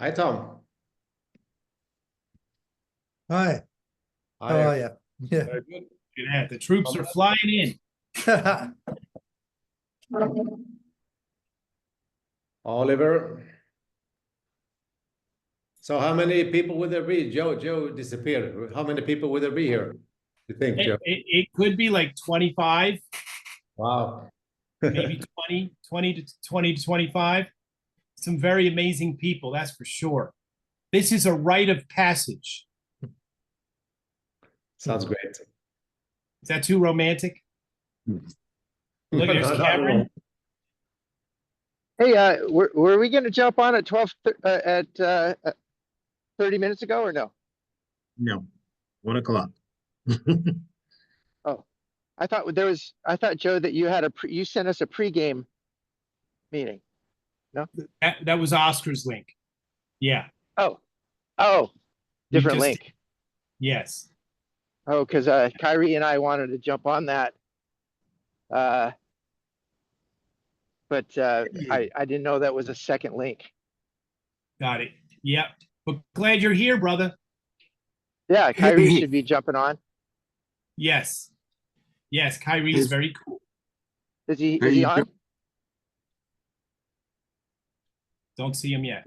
Hi, Tom. Hi, how Hi. are you? Yeah. Very good. Yeah, the troops are flying in. Oliver. So how many people will there be? Joe disappeared. How many people will there be here? You think, Joe? It could be like 25, Wow. maybe 20 to 25. Some very amazing people, that's for sure. This is a rite of passage. Sounds great. Is that too romantic? Look, there's No, no, Cameron. no. Hey, were we going to jump on at 30 minutes ago or no? No, 1 o'clock. Oh, I thought Joe, that you had you sent us a pregame meeting. That was Oscar's link. Yeah, Oh, different just- link. yes. Oh, because Kyrie and I wanted to jump on that. But I didn't know that was a second link. Got it. Yep. But glad you're here, brother. Yeah, Kyrie should be jumping on. Yes. Yes, Kyrie is very cool. Is he on? Don't see him yet.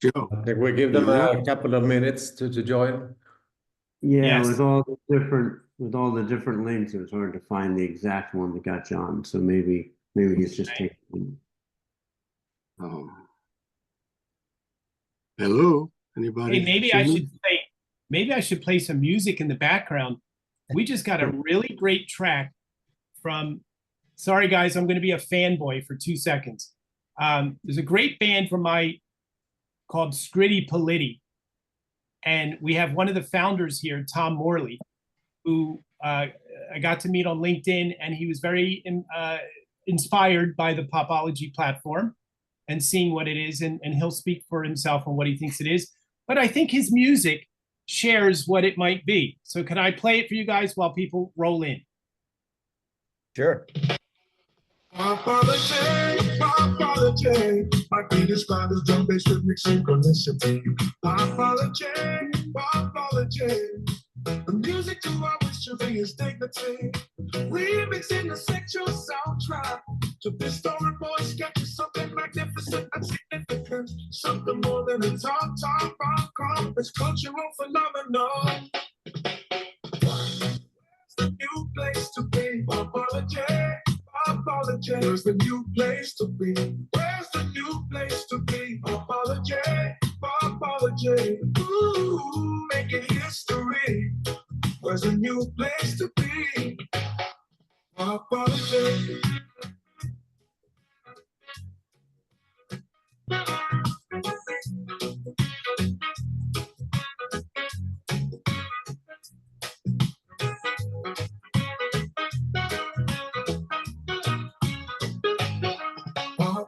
Joe. I think we give them a couple of minutes to join. Yeah, Yes. with all the different links, it was hard to find the exact one that got John. So maybe he's just Okay. taking. Oh. Hello, anybody? Hey, maybe I should play some music in the background. We just got a really great track from, sorry guys, I'm going to be a fanboy for 2 seconds. There's a great band called Scritti Politti. And we have one of the founders here, Tom Morley, who I got to meet on LinkedIn, and he was very inspired by the Popology platform and seeing what it is, and he'll speak for himself on what he thinks it is. But I think his music shares what it might be. So can I play it for you guys while people roll in? Sure. Popology, might be described as drum bass rhythmic synchronicity. Popology, the music to our history is dignity. Remixing the sexual soundtrack to this storyboard sketch is something magnificent and significant. Something more than a talk rom-com. It's cultural phenomenon. It's the new place to be. Popology. Where's the new place to be? Where's the new place to be? Apology. Ooh, making history. Where's the new place to be? Apology.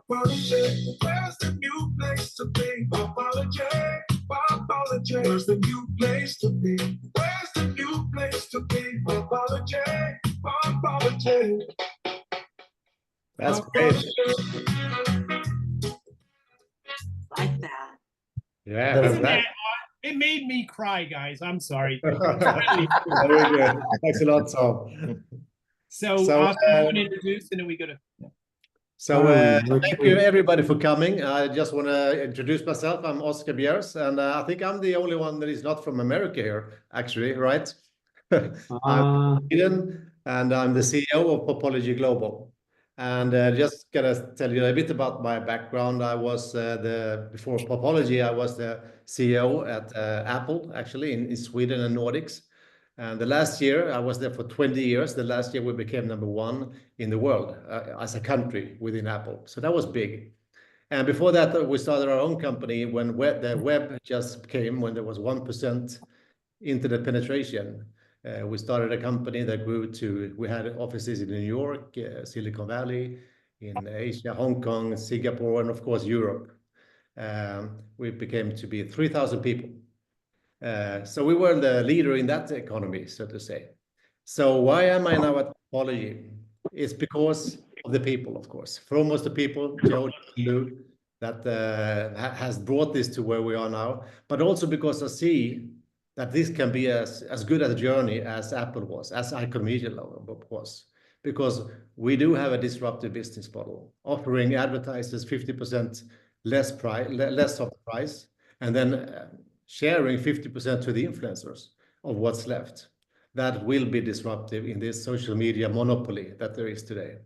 Where's the new place to be? Apology. Where's the new place to be? Where's the new place to be? Apology. That's great. Like that. Yeah, Isn't that, that it made me cry, guys. I'm sorry. very good. Thanks a lot, Tom. So So, Oscar, you want to introduce, and then we go to. So thank you everybody for coming. I just want to introduce myself. I'm Oscar Bjers, and I think I'm the only one that is not from America here, actually, right? I'm from Sweden, and I'm the CEO of Popology Global. And just gonna tell you a bit about my background. I was before Popology, I was the CEO at Apple, actually, in Sweden and Nordics. And the last year, I was there for 20 years. The last year, we became #1 in the world as a country within Apple. So that was big. And before that, we started our own company when the web just came, when there was 1% internet penetration. We started a company that grew to, we had offices in New York, Silicon Valley, in Asia, Hong Kong, Singapore, and of course, Europe. We became to be 3,000 people. So we were the leader in that economy, so to say. So why am I now at Popology? It's because of the people, of course. Foremost the people, Joe, Lou, that has brought this to where we are now, but also because I see that this can be as good a journey as Apple was, as Icomedia was, because we do have a disruptive business model, offering advertisers 50% less of the price, and then sharing 50% to the influencers of what's left. That will be disruptive in this social media monopoly that there is today.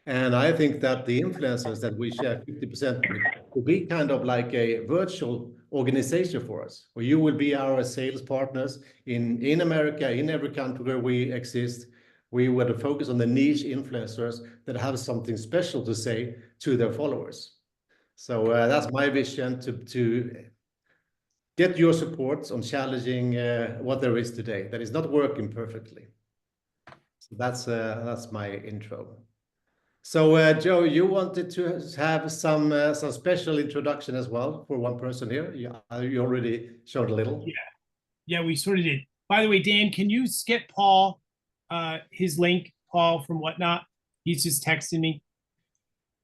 And I think that the influencers that we share 50% with will be kind of like a virtual organization for us, where you will be our sales partners in America, in every country where we exist. We will focus on the niche influencers that have something special to say to their followers. So that's my vision, to get your support on challenging what there is today that is not working perfectly. So that's my intro. So Joe, you wanted to have some special introduction as well for one person here. You already showed a little. Yeah, we sort of did. By the way, Dan, can you skip Paul, his link, Paul from Whatnot? He's just texting me.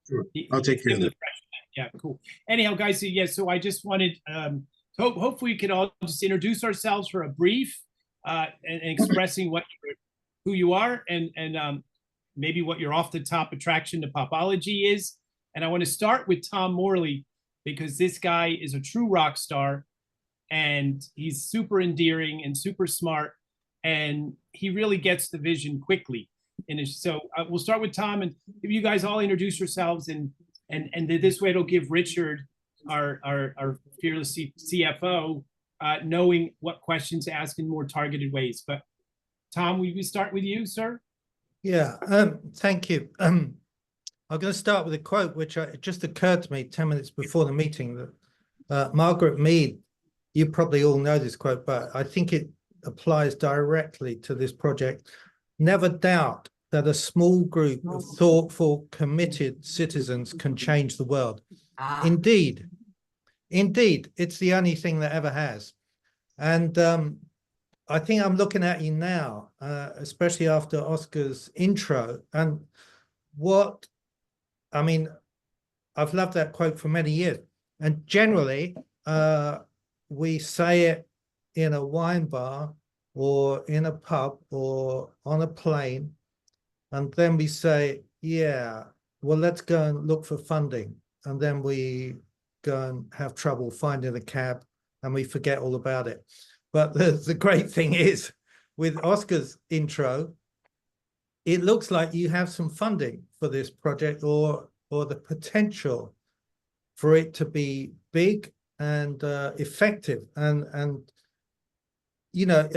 Sure. I'll take care of it. Yeah, cool. Anyhow, guys, so I just wanted, hopefully we could all just introduce ourselves for a brief and expressing who you are and maybe what your off the top attraction to popology is. And I want to start with Tom Morley, because this guy is a true rock star and he's super endearing and super smart, and he really gets the vision quickly. And so we'll start with Tom, and if you guys all introduce yourselves, and this way it'll give Richard, our fearless CFO, knowing what questions to ask in more targeted ways. But Tom, we start with you, sir. Yeah, thank you. I'm going to start with a quote which it just occurred to me 10 minutes before the meeting, that Margaret Mead, you probably all know this quote, but I think it applies directly to this project. Never doubt that a small group of thoughtful, committed citizens can change the world. Indeed, it's the only thing that ever has. And I think I'm looking at you now, especially after Oscar's intro. And I've loved that quote for many years. And generally, we say it in a wine bar or in a pub or on a plane. And then we say, yeah, well, let's go and look for funding. And then we go and have trouble finding a cab and we forget all about it. But the great thing is, with Oscar's intro, it looks like you have some funding for this project, or the potential for it to be big and effective. And you know,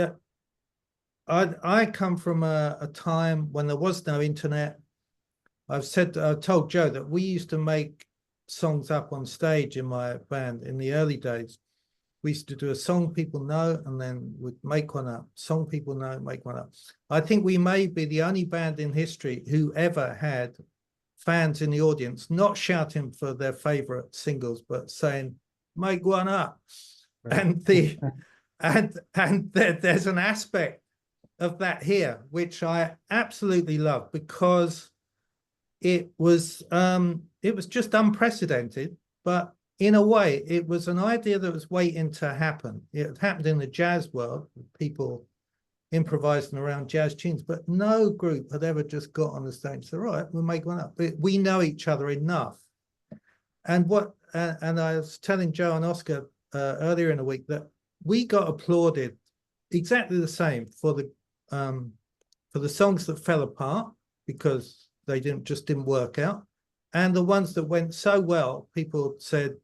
I come from a time when there was no internet. I've told Joe that we used to make songs up on stage in my band in the early days. We used to do a song people know, and then we'd make one up. Song people know, make one up. I think we may be the only band in history who ever had fans in the audience not shouting for their favorite singles, but saying, make one up. Right. And there's an aspect of that here, which I absolutely love, because it was just unprecedented, but in a way, it was an idea that was waiting to happen. It happened in the jazz world, people improvising around jazz tunes, but no group had ever just got on the stage and said, all right, we'll make one up. But we know each other enough. And I was telling Joe and Oscar earlier in the week that we got applauded exactly the same for the songs that fell apart because they didn't work out. And the ones that went so well, people said,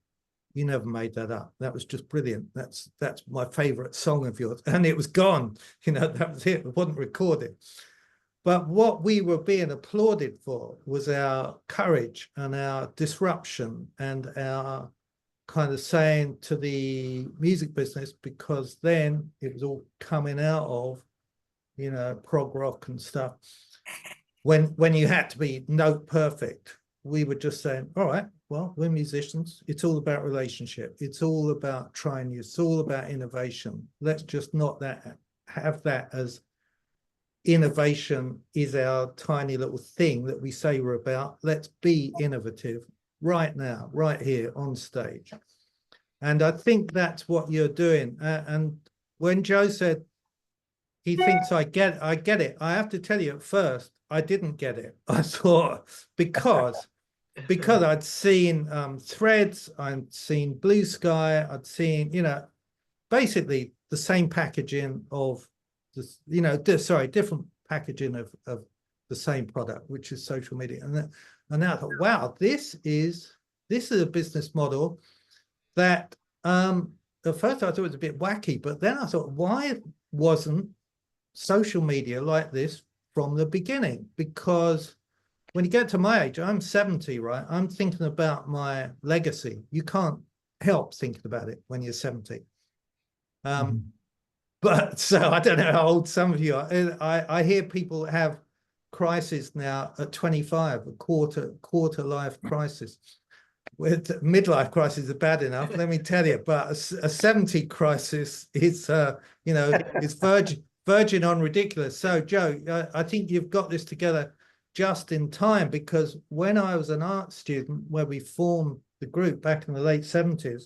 you never made that up. That was just brilliant. That's my favorite song of yours. And it was gone. You know, that was it. It wasn't recorded. But what we were being applauded for was our courage and our disruption and our kind of saying to the music business, because then it was all coming out of, you know, prog rock and stuff. When you had to be note perfect, we were just saying, all right, well, we're musicians. It's all about relationship. It's all about trying. It's all about innovation. Let's just not have that as innovation is our tiny little thing that we say we're about. Let's be innovative right now, right here on stage. And I think that's what you're doing. And when Joe said he thinks I get it, I have to tell you at first, I didn't get it. I thought because I'd seen Threads, I'd seen Blue Sky, I'd seen, you know, basically the same packaging of this, you know, different packaging of the same product, which is social media. And now I thought, wow, this is a business model that at first I thought it was a bit wacky, but then I thought, why wasn't social media like this from the beginning? Because when you get to my age, I'm 70, right? I'm thinking about my legacy. You can't help thinking about it when you're 70. But so I don't know how old some of you are. I hear people have crisis now at 25, a quarter life crisis. With midlife crisis is bad enough, let me tell you, but a 70 crisis is, you know, it's verging on ridiculous. So Joe, I think you've got this together just in time, because when I was an art student, where we formed the group back in the late 70s,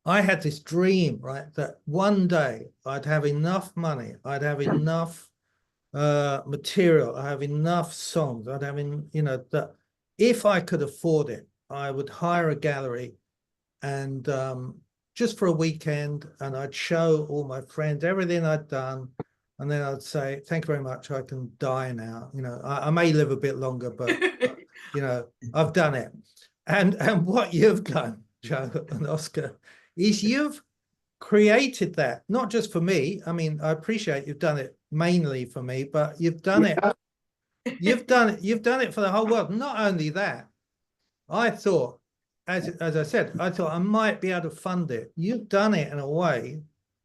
I had this dream, right, that one day I'd have enough money, I'd have enough material, I have enough songs, I'd have, you know, that if I could afford it, I would hire a gallery and just for a weekend, and I'd show all my friends everything I'd done. And then I'd say, thank you very much, I can die now. You know, I may live a bit longer, but, you know, I've done it. And what you've done, Joe and Oscar, is you've created that, not just for me. I mean, I appreciate you've done it mainly for me, but you've done it. You've done it for the whole world. Not only that, I thought, as I said, I thought I might be able to fund it. You've done it in a way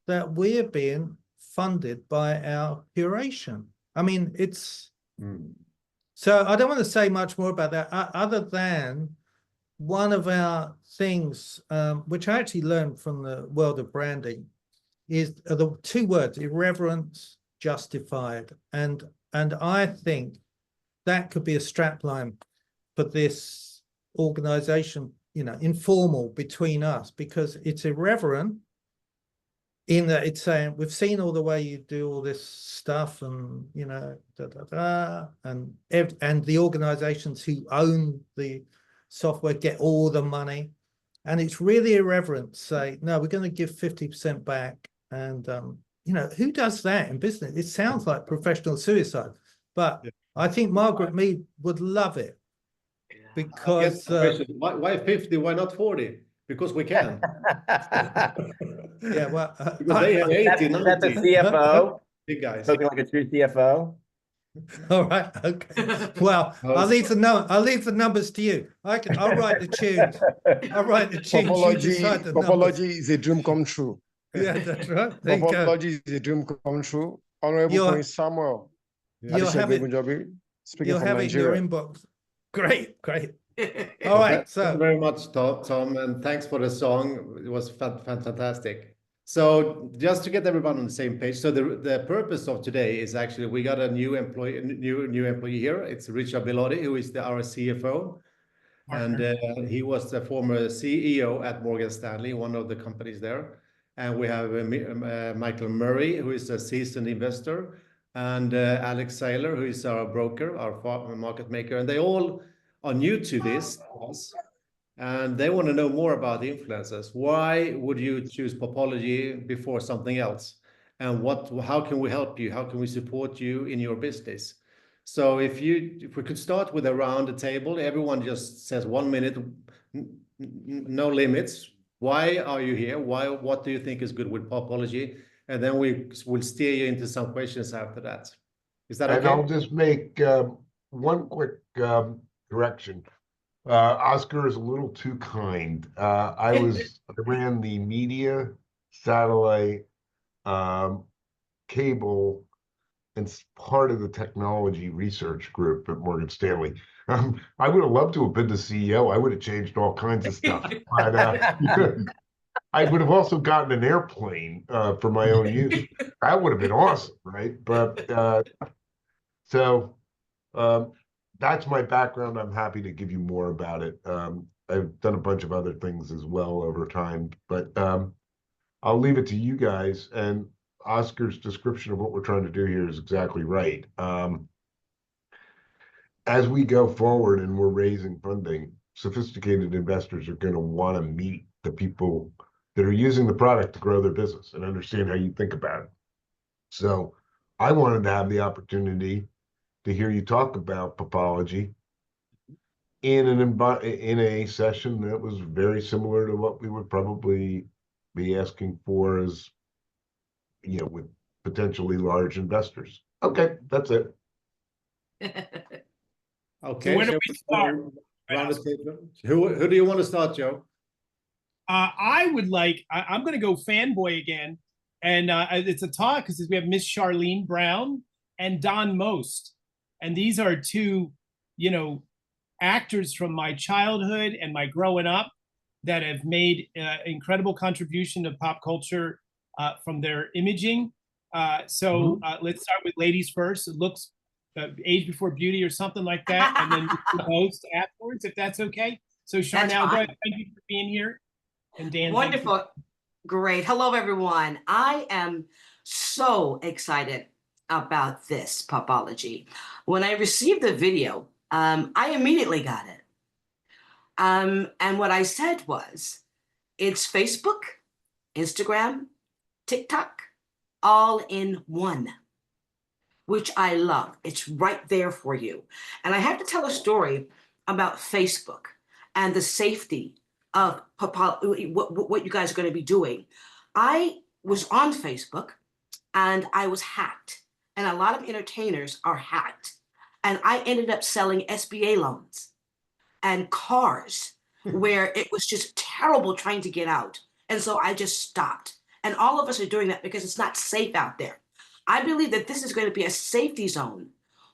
that we're being funded by our curation. I mean, it's so I don't want to say much more about that, other than one of our things, which I actually learned from the world of branding, is the two words: irreverence, justified. And I think that could be a strapline for this organization, you know, informal between us, because it's irreverent in that it's saying, we've seen all the way you do all this stuff, and, you know, and the organizations who own the software get all the money, and it's really irreverent to say, no, we're going to give 50% back. And you know, who does that in business? It sounds like professional suicide, but I think Margaret Mead would love it. Because why 50? Why not 40? Because we can. Yeah, well, because they have 80, 90. That's a CFO. Big guys. Looking like a true CFO. All right. Okay. Well, I'll leave the numbers to you. I'll write the tunes. I'll write the tunes. Popology is a dream come true. Yeah, that's right. Popology is a dream come true. Honorable Prince Samuel. You'll have it. Speaking you'll from have Nigeria. it in your inbox. Great. All right. So thank you very much, Tom, and thanks for the song. It was fantastic. So just to get everyone on the same page, so the purpose of today is actually we got a new employee here. It's Richard Bilotti, who is our CFO, and he was the former CEO at Morgan Stanley, one of the companies there. And we have Michael Murray, who is a seasoned investor, and Alex Seiler, who is our broker, our market maker, and they all are new to this. And they want to know more about the influencers. Why would you choose Popology before something else? And how can we help you? How can we support you in your business? So if we could start with around the table, everyone just says 1 minute, no limits. Why are you here? What do you think is good with Popology? And then we will steer you into some questions after that. Is that okay? And I'll just make one quick correction. Oscar is a little too kind. I ran the media, satellite, cable, and part of the technology research group at Morgan Stanley. I would have loved to have been the CEO. I would have changed all kinds of stuff. But I would have also gotten an airplane for my own use. That would have been awesome, right? But that's my background. I'm happy to give you more about it. I've done a bunch of other things as well over time, but I'll leave it to you guys. And Oscar's description of what we're trying to do here is exactly right. As we go forward and we're raising funding, sophisticated investors are going to want to meet the people that are using the product to grow their business and understand how you think about it. So I wanted to have the opportunity to hear you talk about Popology in a session that was very similar to what we would probably be asking for as, with potentially large investors. Okay, that's it. Okay, where do we start? round the table. Who do you want to start, Joe? I'm going to go fanboy again. And it's a talk because we have Miss Charlene Brown and Don Most. And these are two, actors from my childhood and my growing up that have made incredible contribution to pop culture from their imaging. So let's start with ladies first. It looks Age Before Beauty or something like that. And then the host afterwards, if that's okay. So Charnel, go ahead. Thank you for being here. And Dan, wonderful. Great. Hello, everyone. I am so excited about this Popology. When I received the video, I immediately got it. And what I said was, it's Facebook, Instagram, TikTok, all in one, which I love. It's right there for you. And I have to tell a story about Facebook and the safety of what you guys are going to be doing. I was on Facebook and I was hacked, and a lot of entertainers are hacked. And I ended up selling SBA loans and cars where it was just terrible trying to get out. And so I just stopped. And all of us are doing that because it's not safe out there. I believe that this is going to be a safety zone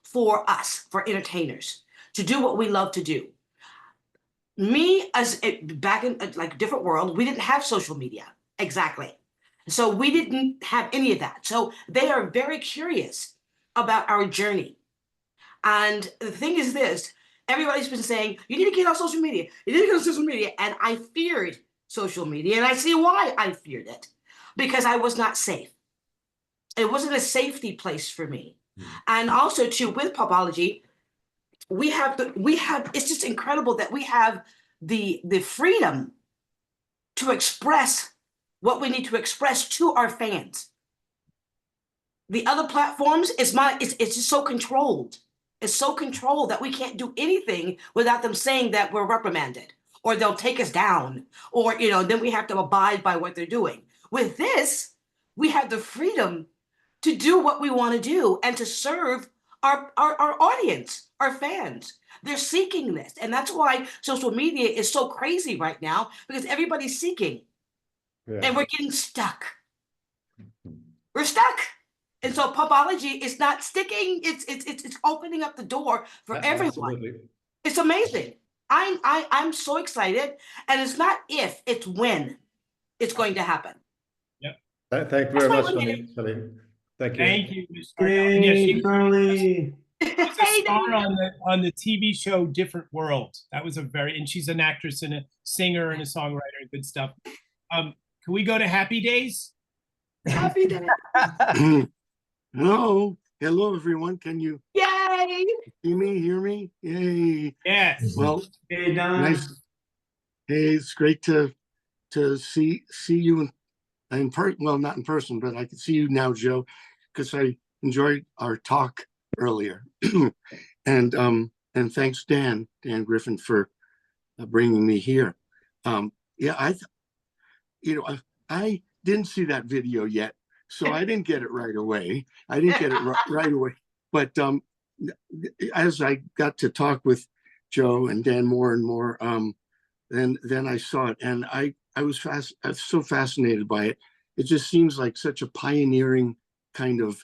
for us, for entertainers, to do what we love to do. Me, back in like a different world, we didn't have social media. Exactly. So we didn't have any of that. So they are very curious about our journey. And the thing is this, everybody's been saying, you need to get on social media. You need to get on social media. And I feared social media. And I see why I feared it. Because I was not safe. It wasn't a safety place for me. And also too, with Popology, it's just incredible that we have the freedom to express what we need to express to our fans. The other platforms, it's just so controlled. It's so controlled that we can't do anything without them saying that we're reprimanded, or they'll take us down, or then we have to abide by what they're doing. With this, we have the freedom to do what we want to do and to serve our audience, our fans. They're seeking this. And that's why social media is so crazy right now, because everybody's seeking. Yeah. And we're getting stuck. We're stuck. And so Popology is not sticking. It's opening up the door for everyone. Absolutely. It's amazing. I'm so excited. And it's not if, it's when it's going to happen. Yep. Thank you very much, Charlene. Thank you. Thank you, Ms. Hey, Charlie. She's a star on the TV show Different World. That was and she's an actress and a singer and a songwriter and good stuff. Can we go to Happy Days? Happy Days. Hello, everyone. Can you Yay! See me, hear me? Yay! Yes. Well, hey, Don. nice. Hey, it's great to see you in person. Well, not in person, but I can see you now, Joe, because I enjoyed our talk earlier. and thanks, Dan Griffin, for bringing me here. Yeah, I didn't see that video yet, so I didn't get it right away. Right away. But as I got to talk with Joe and Dan more and more, then I saw it, and I was so fascinated by it. It just seems like such a pioneering kind of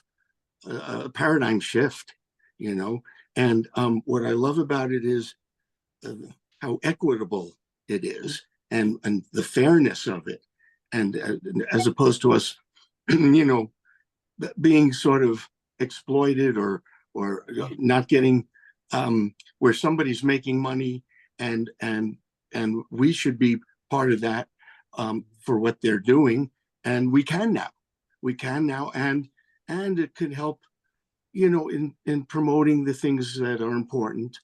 paradigm shift, And what I love about it is how equitable it is, and the fairness of it, and as opposed to us, being sort of exploited or not getting where somebody's making money and we should be part of that for what they're doing. And we can now, and it could help, you know, in promoting the things that are important.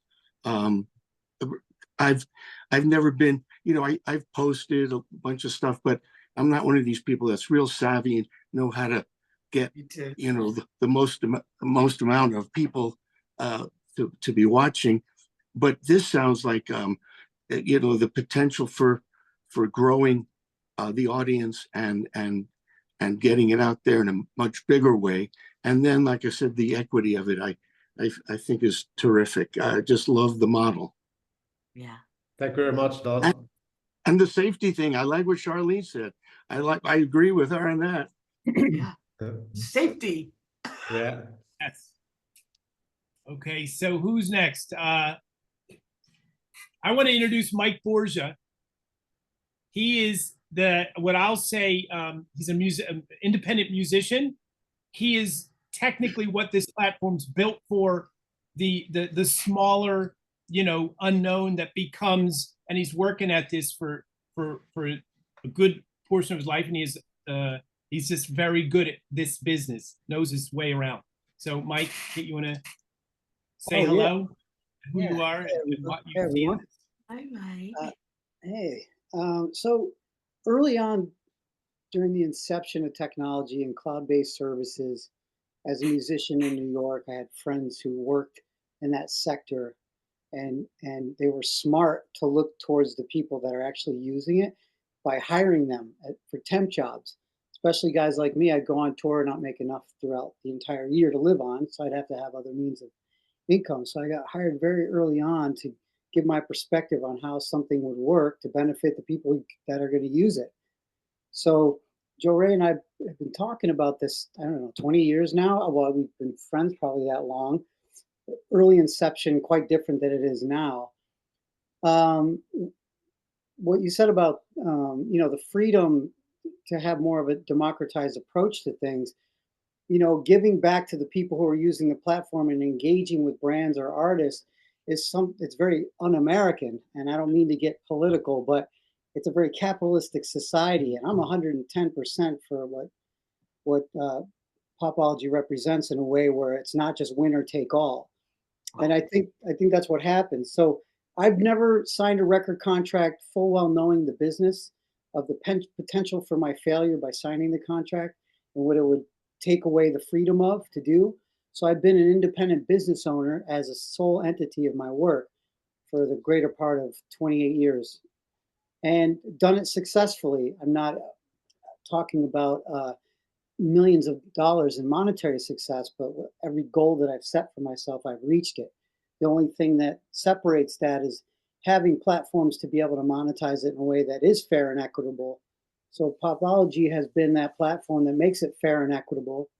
I've never been, you know, I've posted a bunch of stuff, but I'm not one of these people that's real savvy and know how to get, you know, the most amount of people to be watching. But this sounds like, you know, the potential for growing the audience and getting it out there in a much bigger way. And then, like I said, the equity of it, I think is terrific. I just love the model. Yeah. Thank you very much, Don. And the safety thing, I like what Charlene said. I agree with her on that. Yeah. Safety. Yeah. Yes. Okay, so who's next? I want to introduce Mike Borgia. He is what I'll say, he's an independent musician. He is technically what this platform's built for, the smaller, you know, unknown that becomes, and he's working at this for a good portion of his life, and he's just very good at this business, knows his way around. So Mike, you want to say hello, who you are, and what you do? Hi, Mike. Hey, so early on during the inception of technology and cloud-based services, as a musician in New York, I had friends who worked in that sector, and they were smart to look towards the people that are actually using it by hiring them for temp jobs, especially guys like me. I'd go on tour and not make enough throughout the entire year to live on, so I'd have to have other means of income. So I got hired very early on to give my perspective on how something would work to benefit the people that are going to use it. So Joe Ray and I have been talking about this, I don't know, 20 years now. Well, we've been friends probably that long. Early inception, quite different than it is now. What you said about, you know, the freedom to have more of a democratized approach to things, you know, giving back to the people who are using the platform and engaging with brands or artists it's very un-American. And I don't mean to get political, but it's a very capitalistic society. And I'm 110% for what Popology represents in a way where it's not just winner take all. And I think that's what happens. So I've never signed a record contract full well knowing the business of the potential for my failure by signing the contract and what it would take away the freedom of to do. So I've been an independent business owner as a sole entity of my work for the greater part of 28 years and done it successfully. I'm not talking about millions of dollars in monetary success, but every goal that I've set for myself, I've reached it. The only thing that separates that is having platforms to be able to monetize it in a way that is fair and equitable. So Popology has been that platform that makes it fair and equitable.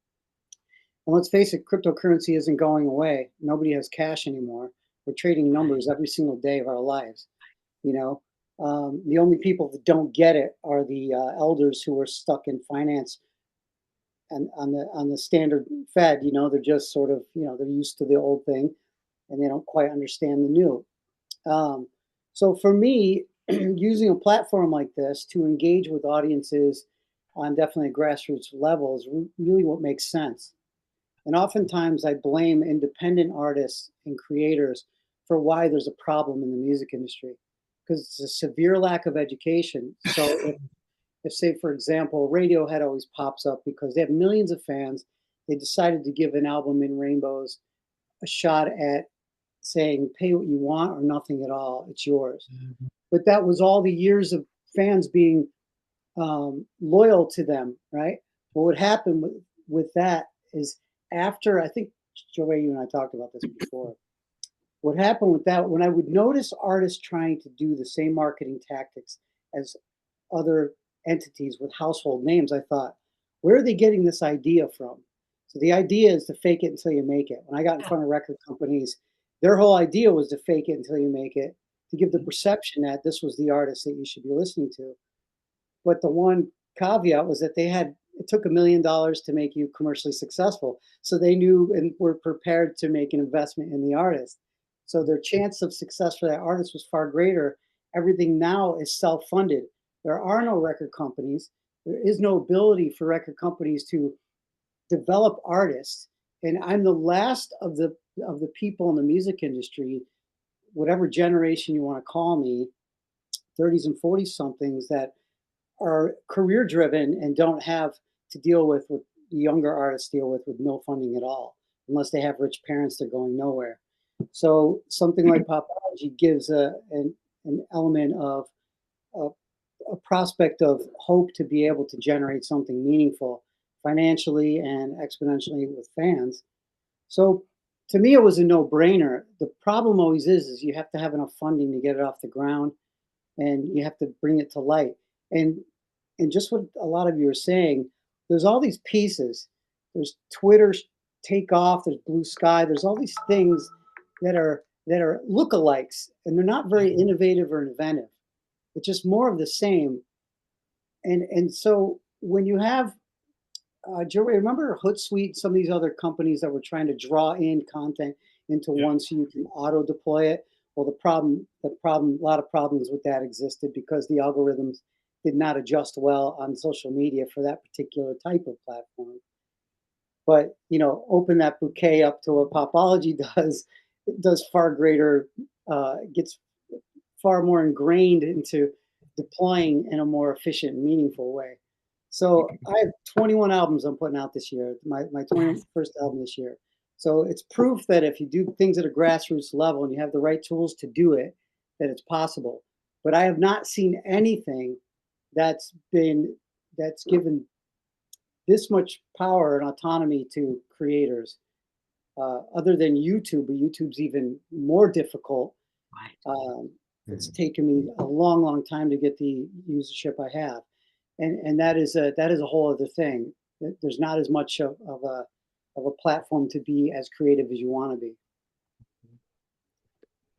And let's face it, cryptocurrency isn't going away. Nobody has cash anymore. We're trading numbers every single day of our lives. You know, the only people that don't get it are the elders who are stuck in finance and on the standard Fed. You know, they're just sort of, you know, they're used to the old thing and they don't quite understand the new. So for me, using a platform like this to engage with audiences on definitely a grassroots level is really what makes sense. And oftentimes I blame independent artists and creators for why there's a problem in the music industry, because it's a severe lack of education. So if say, for example, Radiohead always pops up because they have millions of fans, they decided to give an album in Rainbows a shot at saying, pay what you want or nothing at all, it's yours. Mm-hmm. But that was all the years of fans being loyal to them, right? What would happen with that is after, I think, Joey, you and I talked about this before. What happened with that, when I would notice artists trying to do the same marketing tactics as other entities with household names, I thought, where are they getting this idea from? So the idea is to fake it until you make it. When I got in front of record companies, their whole idea was to fake it until you make it, to give the perception that this was the artist that you should be listening to. But the one caveat was that it took $1 million to make you commercially successful. So they knew and were prepared to make an investment in the artist. So their chance of success for that artist was far greater. Everything now is self-funded. There are no record companies. There is no ability for record companies to develop artists. And I'm the last of the people in the music industry, whatever generation you want to call me, 30s and 40 somethings, that are career driven and don't have to deal with what the younger artists deal with no funding at all, unless they have rich parents. They're going nowhere. So something like Popology gives an element of a prospect of hope to be able to generate something meaningful financially and exponentially with fans. So to me, it was a no-brainer. The problem always is you have to have enough funding to get it off the ground, and you have to bring it to light. And just what a lot of you are saying, there's all these pieces. There's Twitter Takeoff, there's Blue Sky, there's all these things that are lookalikes, and they're not very innovative or inventive. It's just more of the same. And so when you have Joe, remember Hootsuite, some of these other companies that were trying to draw in content into one so you can auto deploy it? Well, a lot of problems with that existed because the algorithms did not adjust well on social media for that particular type of platform. But, you know, open that bouquet up to what Popology does, it does far greater, gets far more ingrained into deploying in a more efficient and meaningful way. So I have 21 albums I'm putting out this year, my 21st album this year. So it's proof that if you do things at a grassroots level and you have the right tools to do it, that it's possible. But I have not seen anything that's given this much power and autonomy to creators, other than YouTube, but YouTube's even more difficult. It's taken me a long, long time to get the usership I have. And that is a whole other thing. There's not as much of a platform to be as creative as you want to be.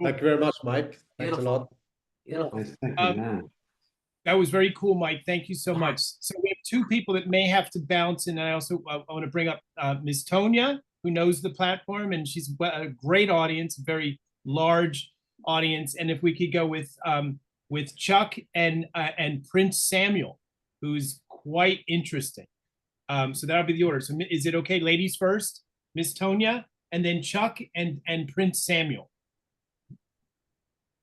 Thank you very much, Mike. Thanks a lot. That was very cool, Mike. Thank you so much. So we have two people that may have to bounce, and I also want to bring up Ms. Tonya, who knows the platform, and she's a great audience, very large audience. And if we could go with Chuck and Prince Samuel, who's quite interesting. So that'll be the order. So is it okay, ladies first, Miss Tonya, and then Chuck and Prince Samuel?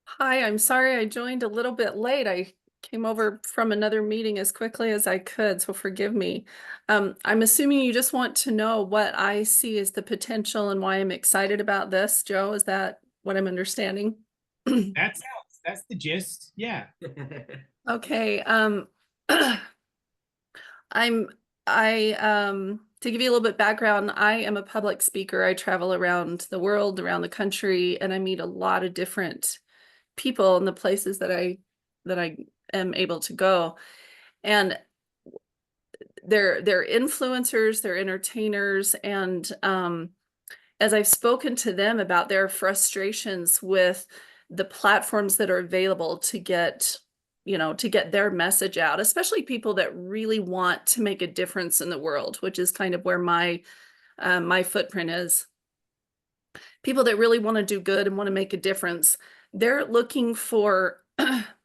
Hi, I'm sorry I joined a little bit late. I came over from another meeting as quickly as I could, so forgive me. I'm assuming you just want to know what I see as the potential and why I'm excited about this, Joe. Is that what I'm understanding? That's the gist. Yeah. Okay. To give you a little bit background, I am a public speaker. I travel around the world, around the country, and I meet a lot of different people in the places that I am able to go. And they're influencers, they're entertainers, and as I've spoken to them about their frustrations with the platforms that are available to get their message out, especially people that really want to make a difference in the world, which is kind of where my footprint is. People that really want to do good and want to make a difference, they're looking for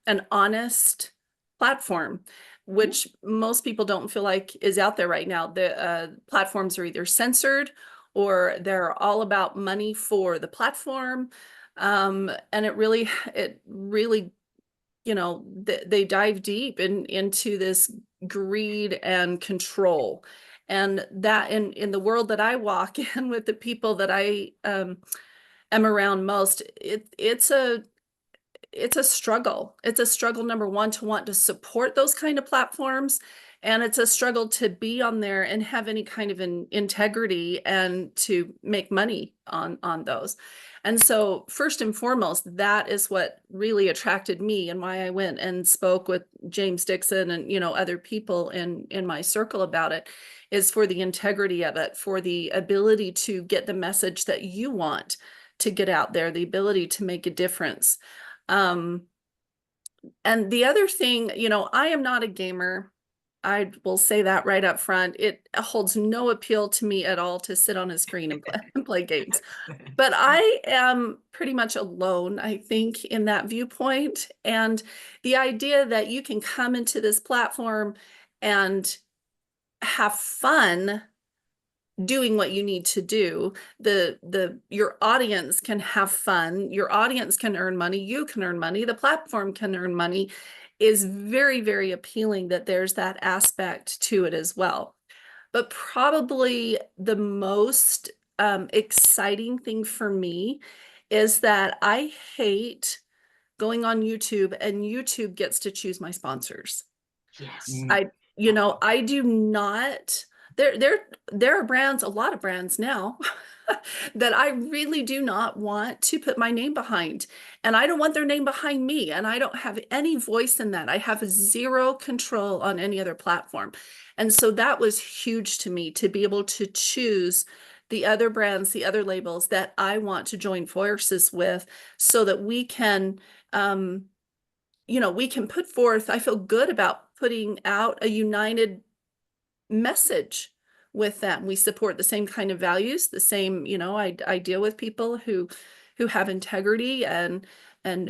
an honest platform, which most people don't feel like is out there right now. The platforms are either censored or they're all about money for the platform. And it really, they dive deep into this greed and control. And that in the world that I walk in with the people that I am around most, it's a struggle. It's a struggle, number one, to want to support those kind of platforms. And it's a struggle to be on there and have any kind of an integrity and to make money on those. And so first and foremost, that is what really attracted me and why I went and spoke with James Dixon and, other people in my circle about it, is for the integrity of it, for the ability to get the message that you want to get out there, the ability to make a difference. And the other thing, I am not a gamer. I will say that right up front. It holds no appeal to me at all to sit on a screen and play games. But I am pretty much alone, I think, in that viewpoint. And the idea that you can come into this platform and have fun doing what you need to do. Your audience can have fun, your audience can earn money, you can earn money, the platform can earn money, is very, very appealing that there's that aspect to it as well. But probably the most exciting thing for me is that I hate going on YouTube and YouTube gets to choose my sponsors. Yes. I do not, there are brands, a lot of brands now that I really do not want to put my name behind, and I don't want their name behind me, and I don't have any voice in that. I have zero control on any other platform. And so that was huge to me, to be able to choose the other brands, the other labels that I want to join forces with, so that we can we can put forth, I feel good about putting out a united message with them. We support the same kind of values, the same, I deal with people who have integrity and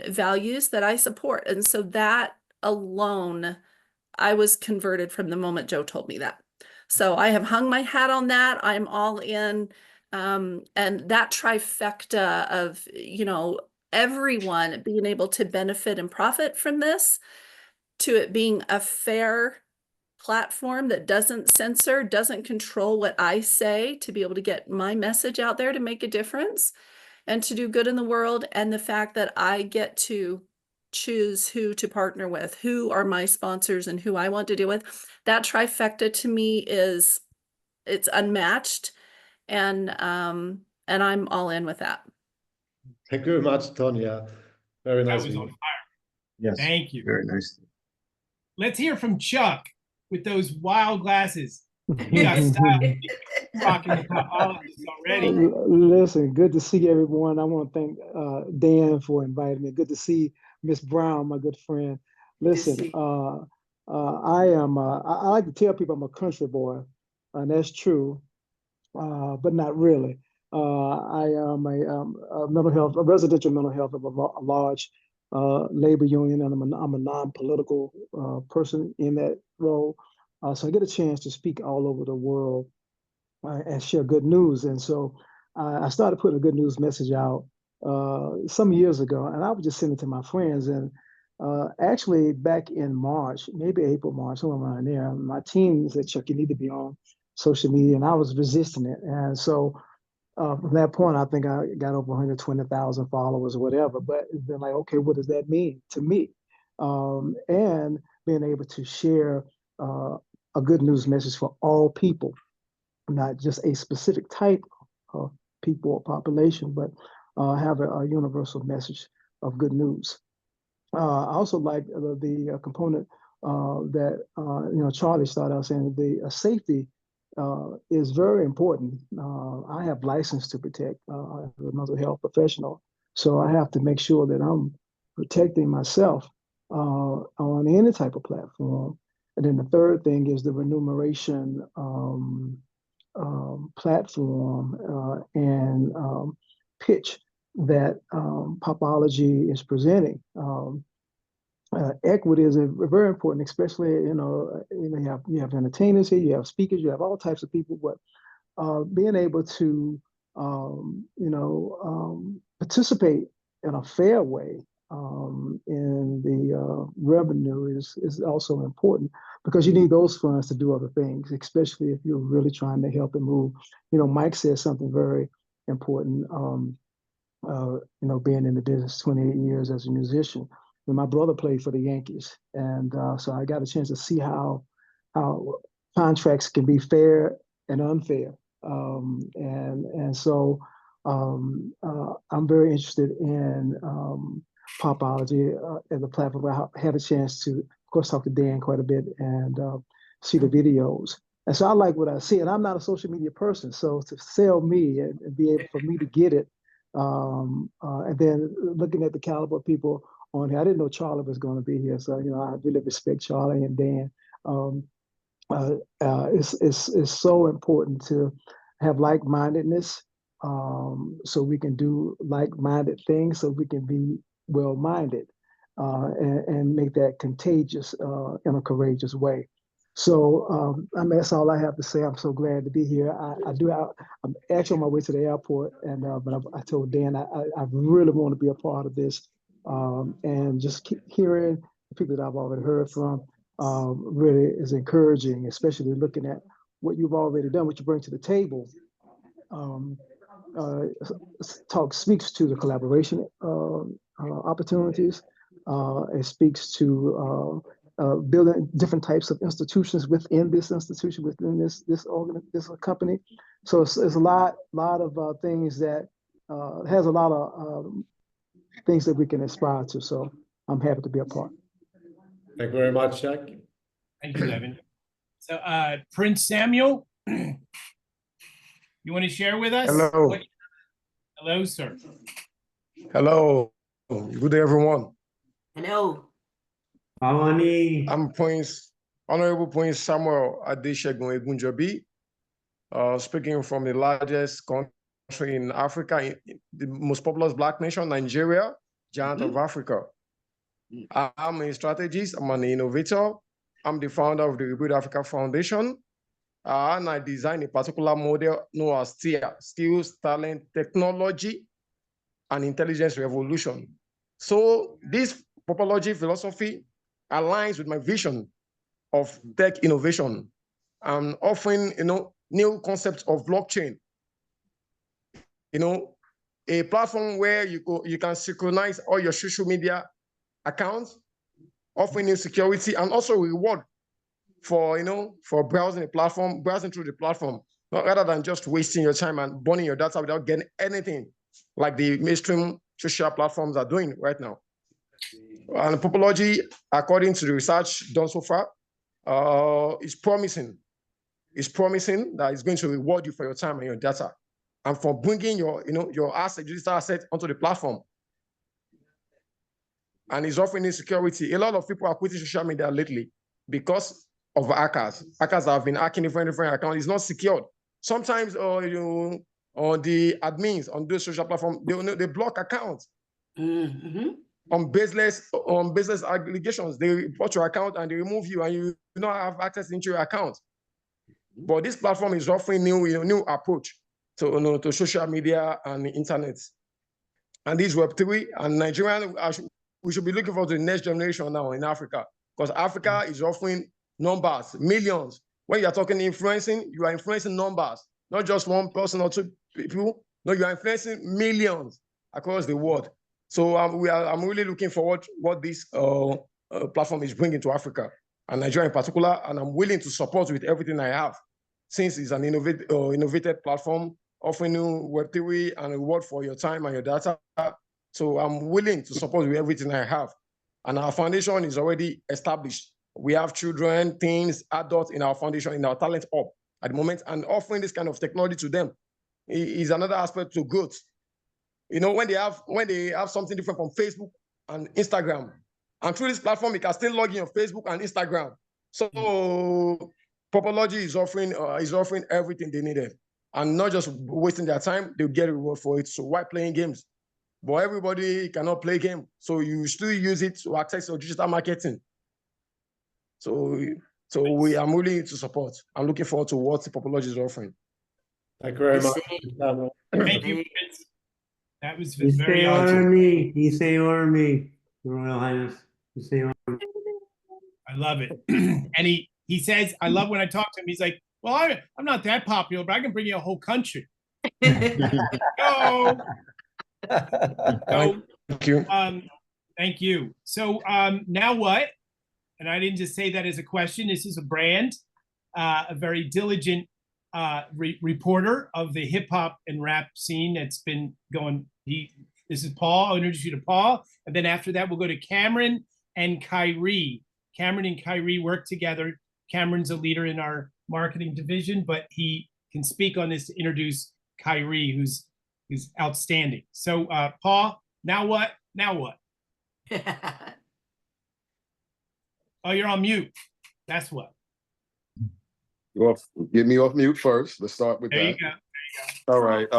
values that I support. And so that alone, I was converted from the moment Joe told me that. So I have hung my hat on that. I'm all in. And that trifecta of, everyone being able to benefit and profit from this, to it being a fair platform that doesn't censor, doesn't control what I say, to be able to get my message out there to make a difference and to do good in the world. And the fact that I get to choose who to partner with, who are my sponsors and who I want to deal with, that trifecta to me it's unmatched. And I'm all in with that. Thank you very much, Tonya. Very nice. That was on fire. Yes. Thank you. Very nice. Let's hear from Chuck with those wild glasses. You got style. Rocking the Popologists already. Listen, good to see everyone. I want to thank Dan for inviting me. Good to see Miss Brown, my good friend. Listen, I like to tell people I'm a country boy, and that's true, but not really. I am a residential mental health of a large labor union, and I'm a non-political person in that role. So I get a chance to speak all over the world and share good news. And so I started putting a good news message out some years ago, and I would just send it to my friends. And actually, back in March, maybe April, March, somewhere around there, my team said, Chuck, you need to be on social media, and I was resisting it. And so from that point, I think I got over 120,000 followers or whatever. But it's been like, okay, what does that mean to me? And being able to share a good news message for all people, not just a specific type of people or population, but have a universal message of good news. I also like the component that Charlie started out saying, the safety is very important. I have license to protect as a mental health professional, so I have to make sure that I'm protecting myself on any type of platform. And then the third thing is the remuneration platform and pitch that Popology is presenting. Equity is very important, especially you have entertainers here, you have speakers, you have all types of people, but being able to participate in a fair way in the revenue is also important, because you need those funds to do other things, especially if you're really trying to help and move. Mike said something very important, being in the business 28 years as a musician. And my brother played for the Yankees, and so I got a chance to see how contracts can be fair and unfair. And so I'm very interested in Popology as a platform. I had a chance to, of course, talk to Dan quite a bit and see the videos. And so I like what I see. And I'm not a social media person, so to sell me and be able for me to get it, and then looking at the caliber of people on here, I didn't know Charlie was going to be here, so I really respect Charlie and Dan. It's so important to have like-mindedness, so we can do like-minded things, so we can be well-minded, and make that contagious in a courageous way. So I mean, that's all I have to say. I'm so glad to be here. I'm actually on my way to the airport, and but I told Dan I really want to be a part of this, and just keep hearing the people that I've already heard from really is encouraging, especially looking at what you've already done, what you bring to the table. Talk speaks to the collaboration opportunities. It speaks to building different types of institutions within this institution, within this company. So it's a lot of things that has a lot of things that we can aspire to. So I'm happy to be a part. Thank you very much, Jack. Thank you, Levin. So, Prince Samuel, you want to share with us? Hello. Hello, sir. Hello. Good day, everyone. Hello. I'm Honorable Prince Samuel Adeshegun Egunjobi, speaking from the largest country in Africa, the most populous Black nation, Nigeria, giant of Africa. I'm a strategist, I'm an innovator. I'm the founder of the Rebuild Africa Foundation, and I designed a particular model known as STEA, Skills, Talent, Technology, and Intelligence Revolution. So this popology philosophy aligns with my vision of tech innovation and offering, new concepts of blockchain. A platform where you can synchronize all your social media accounts, offering you security and also reward for browsing through the platform, rather than just wasting your time and burning your data without getting anything, like the mainstream social platforms are doing right now. And Popology, according to the research done so far, is promising. It's promising that it's going to reward you for your time and your data, and for bringing your digital asset onto the platform. And it's offering insecurity. A lot of people are quitting social media lately because of hackers. Hackers have been hacking different accounts. It's not secured. Sometimes, the admins on those social platforms, they block accounts. On baseless allegations. They report your account and they remove you, and you do not have access into your account. But this platform is offering new approach to social media and the internet. And this Web3 and Nigerian, we should be looking for the next generation now in Africa, because Africa is offering numbers, millions. When you're talking influencing, you are influencing numbers, not just one person or two people. No, you are influencing millions across the world. So I'm really looking forward to what this platform is bringing to Africa and Nigeria in particular, and I'm willing to support with everything I have, since it's an innovative platform offering new Web3 and reward for your time and your data. So I'm willing to support with everything I have. And our foundation is already established. We have children, teens, adults in our foundation, in our talent hub at the moment, and offering this kind of technology to them is another aspect to growth. When they have something different from Facebook and Instagram, and through this platform, you can still log in on Facebook and Instagram. So Popology is offering everything they needed, and not just wasting their time, they'll get a reward for it. So why playing games? But everybody cannot play game, so you still use it to access your digital marketing. So I'm willing to support. I'm looking forward to what the Popology is offering. Thank you very much. Thank you, Prince. That was very awesome. Army. You say Army, Your Royal Highness. You say Army. I love it. And he says, I love when I talk to him. He's like, well, I'm not that popular, but I can bring you a whole country. Go. Thank you. Thank you. So now what? And I didn't just say that as a question. This is a brand, a very diligent reporter of the hip hop and rap scene that's been going. This is Paul. I'll introduce you to Paul, and then after that we'll go to Cameron and Kyrie. Cameron and Kyrie work together. Cameron's a leader in our marketing division, but he can speak on this to introduce Kyrie, who's outstanding. So Paul, now what? Now what? Oh, you're on mute. That's what. Get me off mute first. Let's start with There you that. go. All right.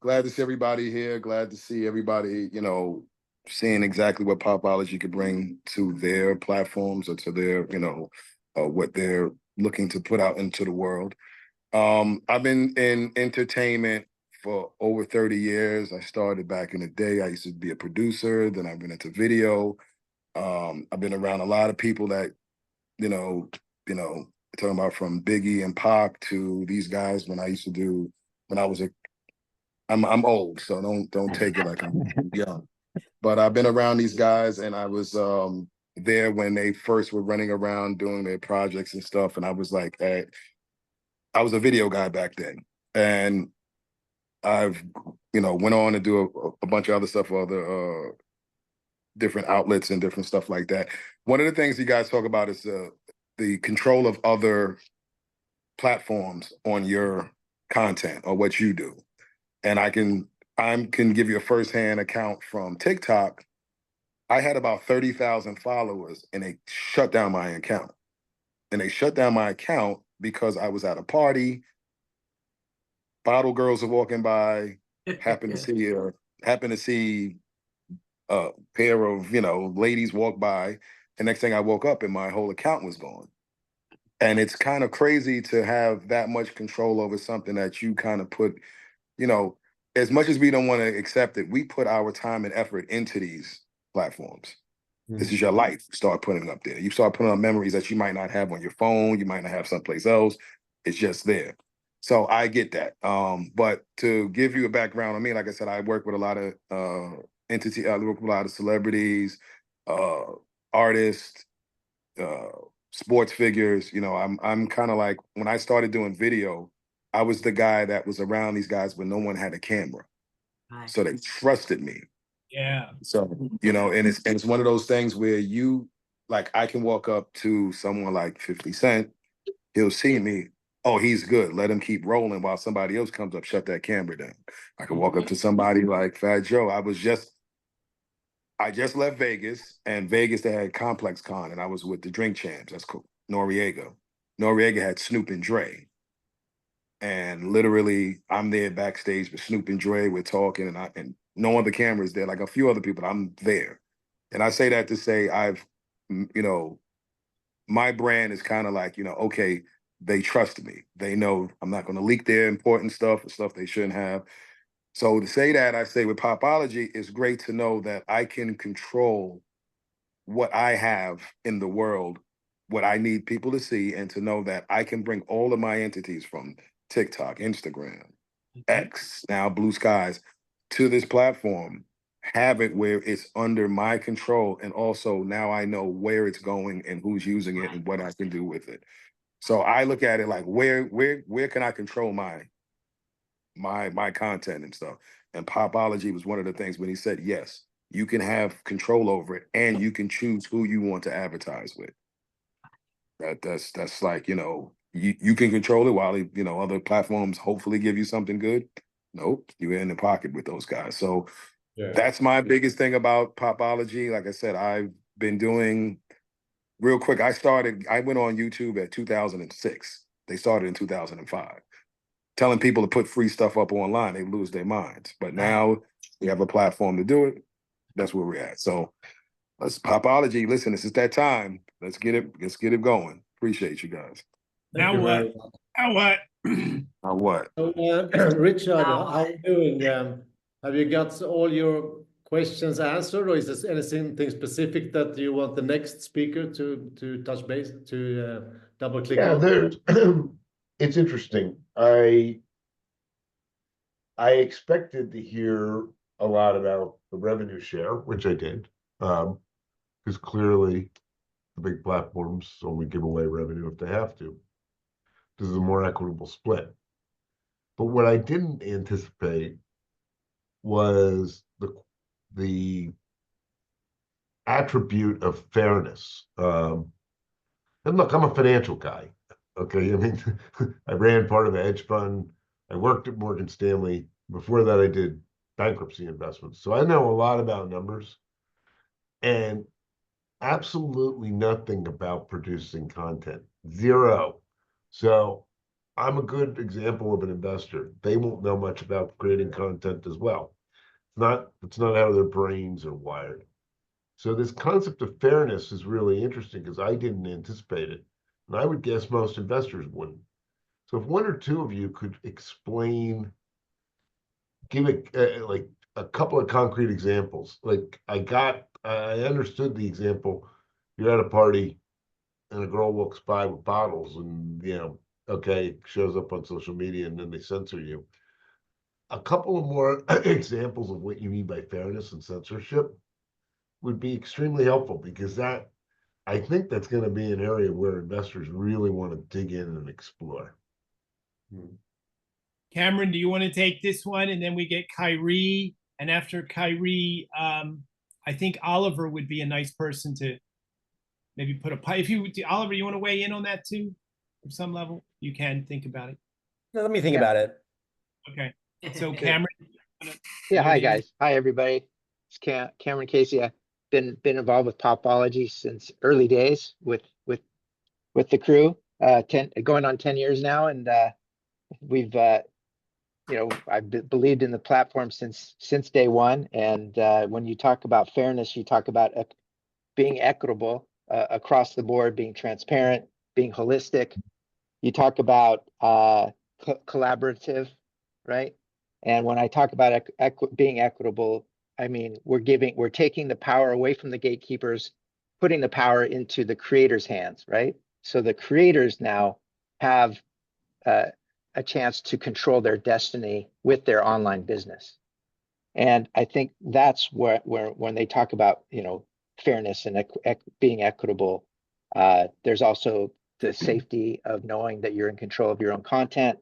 Glad to see everybody here. Glad to see everybody, seeing exactly what Popology could bring to their platforms or to their, what they're looking to put out into the world. I've been in entertainment for over 30 years. I started back in the day. I used to be a producer, then I went into video. I've been around a lot of people that, talking about from Biggie and Pac to these guys when I was I'm old, so don't take it like I'm young. But I've been around these guys, and I was there when they first were running around doing their projects and stuff. And I was like, I was a video guy back then, and I've went on to do a bunch of other stuff for other different outlets and different stuff like that. One of the things you guys talk about is the control of other platforms on your content or what you do. And I can give you a firsthand account from TikTok. I had about 30,000 followers, and they shut down my account. And they shut down my account because I was at a party. Bottle girls are walking by, happened to see a pair of ladies walk by. The next thing I woke up and my whole account was gone. And it's kind of crazy to have that much control over something that you kind of put, as much as we don't want to accept it, we put our time and effort into these platforms. This is your life. You start putting up there. You start putting up memories that you might not have on your phone. You might not have someplace else. It's just there. So I get that. But to give you a background on me, like I said, I work with a lot of I work with a lot of celebrities, artists, sports figures. I'm kind of like, when I started doing video, I was the guy that was around these guys when no one had a camera. Right. So they trusted me. Yeah. So, and it's one of those things where I can walk up to someone like 50 Cent, he'll see me, oh, he's good, let him keep rolling while somebody else comes up, shut that camera down. I can walk up to somebody like Fat Joe. I just left Vegas, and Vegas, they had Complex Con, and I was with the Drink Champs. That's cool. Noriega had Snoop and Dre. And literally, I'm there backstage with Snoop and Dre. We're talking, and no other cameras there, like a few other people. I'm there, and I say that to say my brand is kind of like okay, they trust me. They know I'm not going to leak their important stuff or stuff they shouldn't have. So to say that, I say with Popology, it's great to know that I can control what I have in the world, what I need people to see, and to know that I can bring all of my entities from TikTok, Instagram, X, now Blue Skies, to this platform, have it where it's under my control. And also now I know where it's going and who's using it and what I can do with it. So I look at it like, where can I control my content and stuff? And Popology was one of the things when he said, yes, you can have control over it and you can choose who you want to advertise with. That's like, you can control it while, other platforms hopefully give you something good. Nope, you're in the pocket with those guys. So that's my biggest thing about Popology. Like I said, I've been doing real quick. I went on YouTube at 2006. They started in 2005. Telling people to put free stuff up online, they lose their minds. But now we have a platform to do it. That's where we're at. So let's Popology. Listen, this is that time. Let's get it going. Appreciate you guys. Now what? Now what? Now what? So, Richard, how are you doing? Have you got all your questions answered, or is there anything specific that you want the next speaker to touch base, to double click on? There's it's interesting. I expected to hear a lot about the revenue share, which I did, because clearly the big platforms only give away revenue if they have to. This is a more equitable split. But what I didn't anticipate was the attribute of fairness. And look, I'm a financial guy. Okay, I mean, I ran part of a hedge fund. I worked at Morgan Stanley. Before that, I did bankruptcy investments. So I know a lot about numbers and absolutely nothing about producing content. Zero. So I'm a good example of an investor. They won't know much about creating content as well. It's not how their brains are wired. So this concept of fairness is really interesting because I didn't anticipate it. And I would guess most investors wouldn't. So if one or two of you could explain, give it like a couple of concrete examples. Like I understood the example. You're at a party and a girl walks by with bottles and, okay, shows up on social media and then they censor you. A couple of more examples of what you mean by fairness and censorship would be extremely helpful because I think that's going to be an area where investors really want to dig in and explore. Cameron, do you want to take this one? And then we get Kyrie. And after Kyrie, I think Oliver would be a nice person to maybe put Oliver, you want to weigh in on that too? From some level? You can think about it. No, let me think about it. Okay. So Cameron. Yeah, hi guys. Hi everybody. It's Cameron Casey. I've been involved with Popology since early days with the crew. Going on 10 years now, and we've I've believed in the platform since day one. And when you talk about fairness, you talk about being equitable across the board, being transparent, being holistic. You talk about collaborative, right? And when I talk about being equitable, I mean, we're taking the power away from the gatekeepers, putting the power into the creators' hands, right? So the creators now have a chance to control their destiny with their online business. And I think that's where when they talk about, fairness and being equitable, there's also the safety of knowing that you're in control of your own content.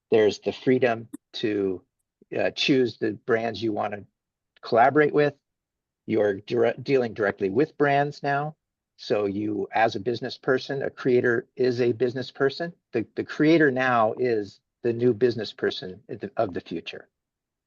There's the freedom to choose the brands you want to collaborate with. You're dealing directly with brands now. So you, as a business person, a creator is a business person. The creator now is the new business person of the future,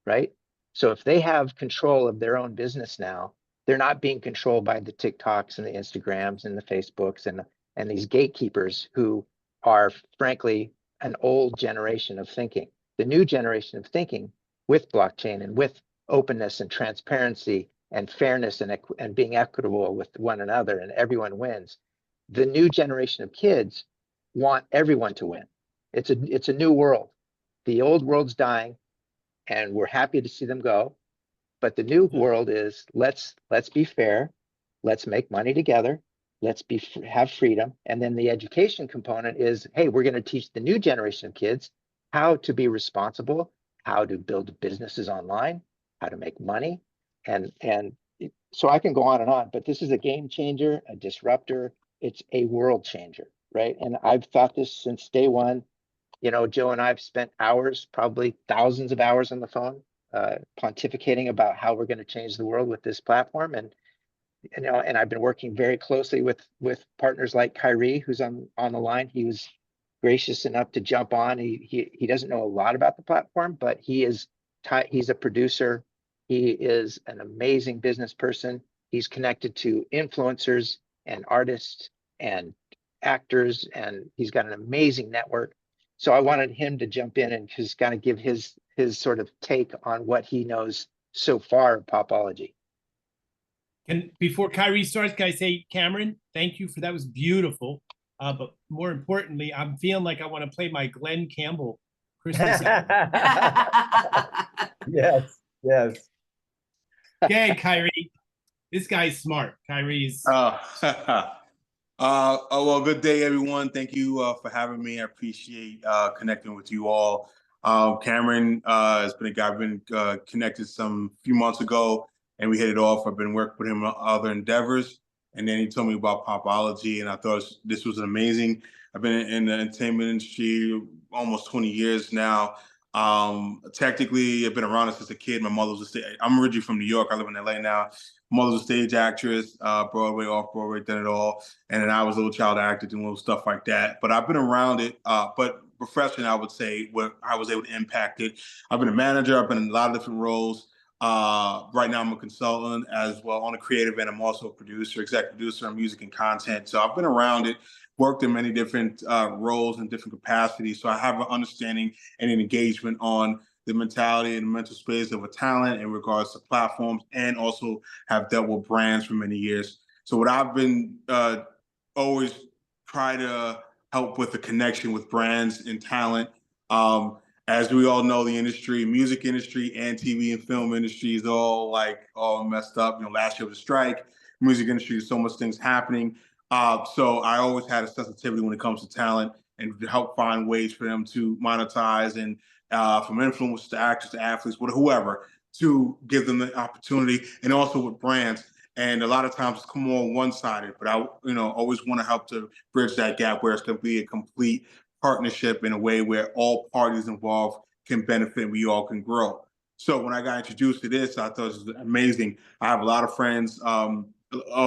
right? So if they have control of their own business now, they're not being controlled by the TikToks and the Instagrams and the Facebooks and these gatekeepers who are, frankly, an old generation of thinking. The new generation of thinking with blockchain and with openness and transparency and fairness and being equitable with one another, and everyone wins. The new generation of kids want everyone to win. It's a new world. The old world's dying, and we're happy to see them go. But the new world is let's be fair, let's make money together, let's have freedom. And then the education component is, hey, we're going to teach the new generation of kids how to be responsible, how to build businesses online, how to make money. And so I can go on, but this is a game changer, a disruptor. It's a world changer, right? And I've thought this since day one. Joe and I've spent hours, probably thousands of hours on the phone, pontificating about how we're going to change the world with this platform. And I've been working very closely with partners like Kyrie, who's on the line. He was gracious enough to jump on. He doesn't know a lot about the platform, but he's a producer. He is an amazing business person. He's connected to influencers and artists and actors, and he's got an amazing network. So I wanted him to jump in and just kind of give his sort of take on what he knows so far of Popology. And before Kyrie starts, can I say, Cameron, thank you for that. Was beautiful. But more importantly, I'm feeling like I want to play my Glenn Campbell Christmas album. Yes. Okay, Kyrie. This guy's smart. Kyrie's. Well, good day, everyone. Thank you for having me. I appreciate connecting with you all. Cameron has been a guy I've been connected some few months ago, and we hit it off. I've been working with him on other endeavors, and then he told me about Popology, and I thought this was amazing. I've been in the entertainment industry almost 20 years now. Technically, I've been around it since a kid. My mother was I'm originally from New York. I live in LA now. My mother was a stage actress, Broadway, off Broadway, done it all. And then I was a little child actor, doing little stuff like that. But I've been around it. But professionally, I would say where I was able to impact it. I've been a manager. I've been in a lot of different roles. Right now, I'm a consultant as well on a creative end. I'm also a producer, executive producer on music and content. So I've been around it. worked in many different roles and different capacities. So I have an understanding and an engagement on the mentality and the mental space of a talent in regards to platforms, and also have dealt with brands for many years. So what I've been always try to help with the connection with brands and talent. As we all know, the industry, music industry and TV and film industry is all messed up. You know, last year was a strike, music industry, so much things happening. So I always had a sensitivity when it comes to talent and to help find ways for them to monetize, and from influencers to actors to athletes, whoever, to give them the opportunity, and also with brands. And a lot of times it's more one-sided, but I, always want to help to bridge that gap where it's going to be a complete partnership in a way where all parties involved can benefit and we all can grow. So when I got introduced to this, I thought it was amazing. I have a lot of friends,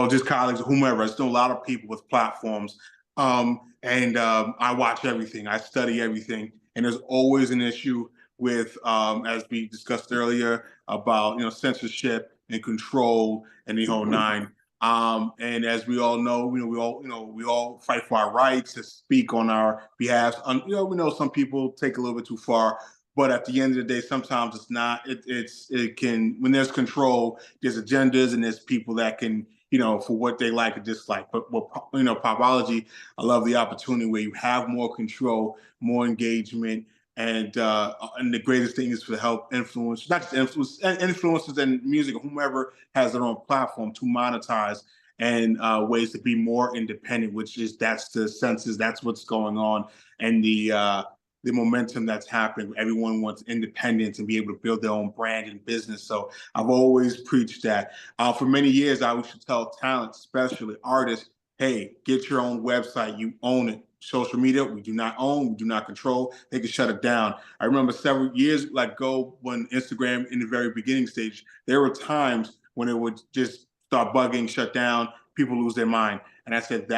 just colleagues or whomever. I still a lot of people with platforms. I watch everything. I study everything. And there's always an issue with, as we discussed earlier, about censorship and control and the whole nine. And as we all know, we all fight for our rights to speak on our behalf. We know some people take a little bit too far, but at the end of the day, sometimes it's not. It can, when there's control, there's agendas and there's people that can, for what they like or dislike. But with Popology, I love the opportunity where you have more control, more engagement. And the greatest thing is to help influence, not just influencers and music, whomever has their own platform, to monetize, and ways to be more independent, that's the senses, that's what's going on, and the momentum that's happening. Everyone wants independence and be able to build their own brand and business. So I've always preached that. For many years, I used to tell talent, especially artists, hey, get your own website, you own it. Social media, we do not own, we do not control. They can shut it down. I remember several years ago when Instagram in the very beginning stage, there were times when it would just start bugging, shut down, people lose their mind. And I said,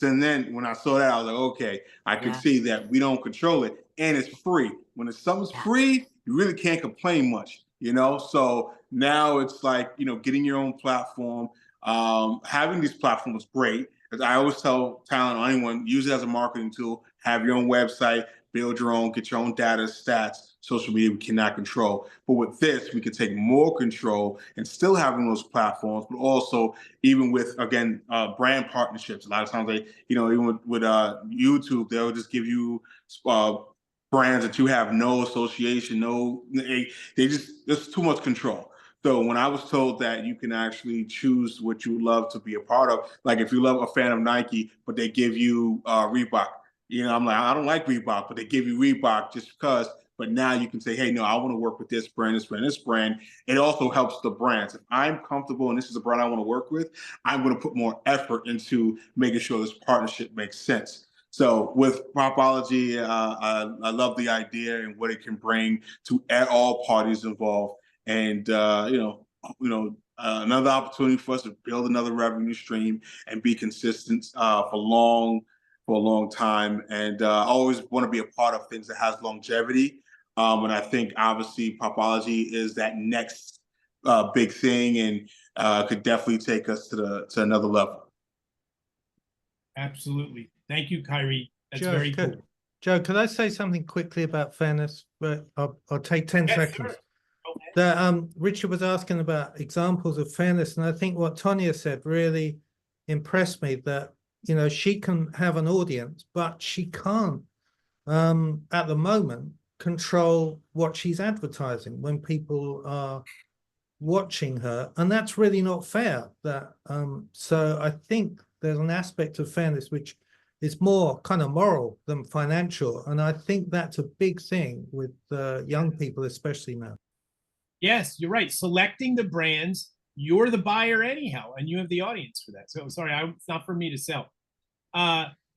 and then when I saw that, I was like, okay, I can see that we don't control it, and it's free. When something's free, you really can't complain much, So now it's like, getting your own platform, having these platforms is great. As I always tell talent or anyone, use it as a marketing tool, have your own website, build your own, get your own data, stats. Social media we cannot control. But with this, we can take more control and still having those platforms, but also even with, again, brand partnerships. A lot of times they, even with YouTube, they'll just give you brands that you have no association, there's too much control. So when I was told that you can actually choose what you love to be a part of, like if you love a fan of Nike, but they give you Reebok, I'm like, I don't like Reebok, but they give you Reebok just because. But now you can say, hey, no, I want to work with this brand, this brand, this brand. It also helps the brands. If I'm comfortable and this is a brand I want to work with, I'm going to put more effort into making sure this partnership makes sense. So with Popology, I love the idea and what it can bring to all parties involved. And, another opportunity for us to build another revenue stream and be consistent for a long time. And I always want to be a part of things that has longevity. And I think obviously Popology is that next big thing, and could definitely take us to another level. Absolutely. Thank you, Kyrie. That's Joe, very cool. Joe, could I say something quickly about fairness? But I'll take 10 seconds. Sure. That Richard was asking about examples of fairness, and I think what Tonya said really impressed me, that she can have an audience, but she can't at the moment control what she's advertising when people are watching her, and that's really not fair. That so I think there's an aspect of fairness which is more kind of moral than financial, and I think that's a big thing with young people, especially now. Yes, you're right. Selecting the brands, you're the buyer anyhow, and you have the audience for that. So sorry, it's not for me to sell.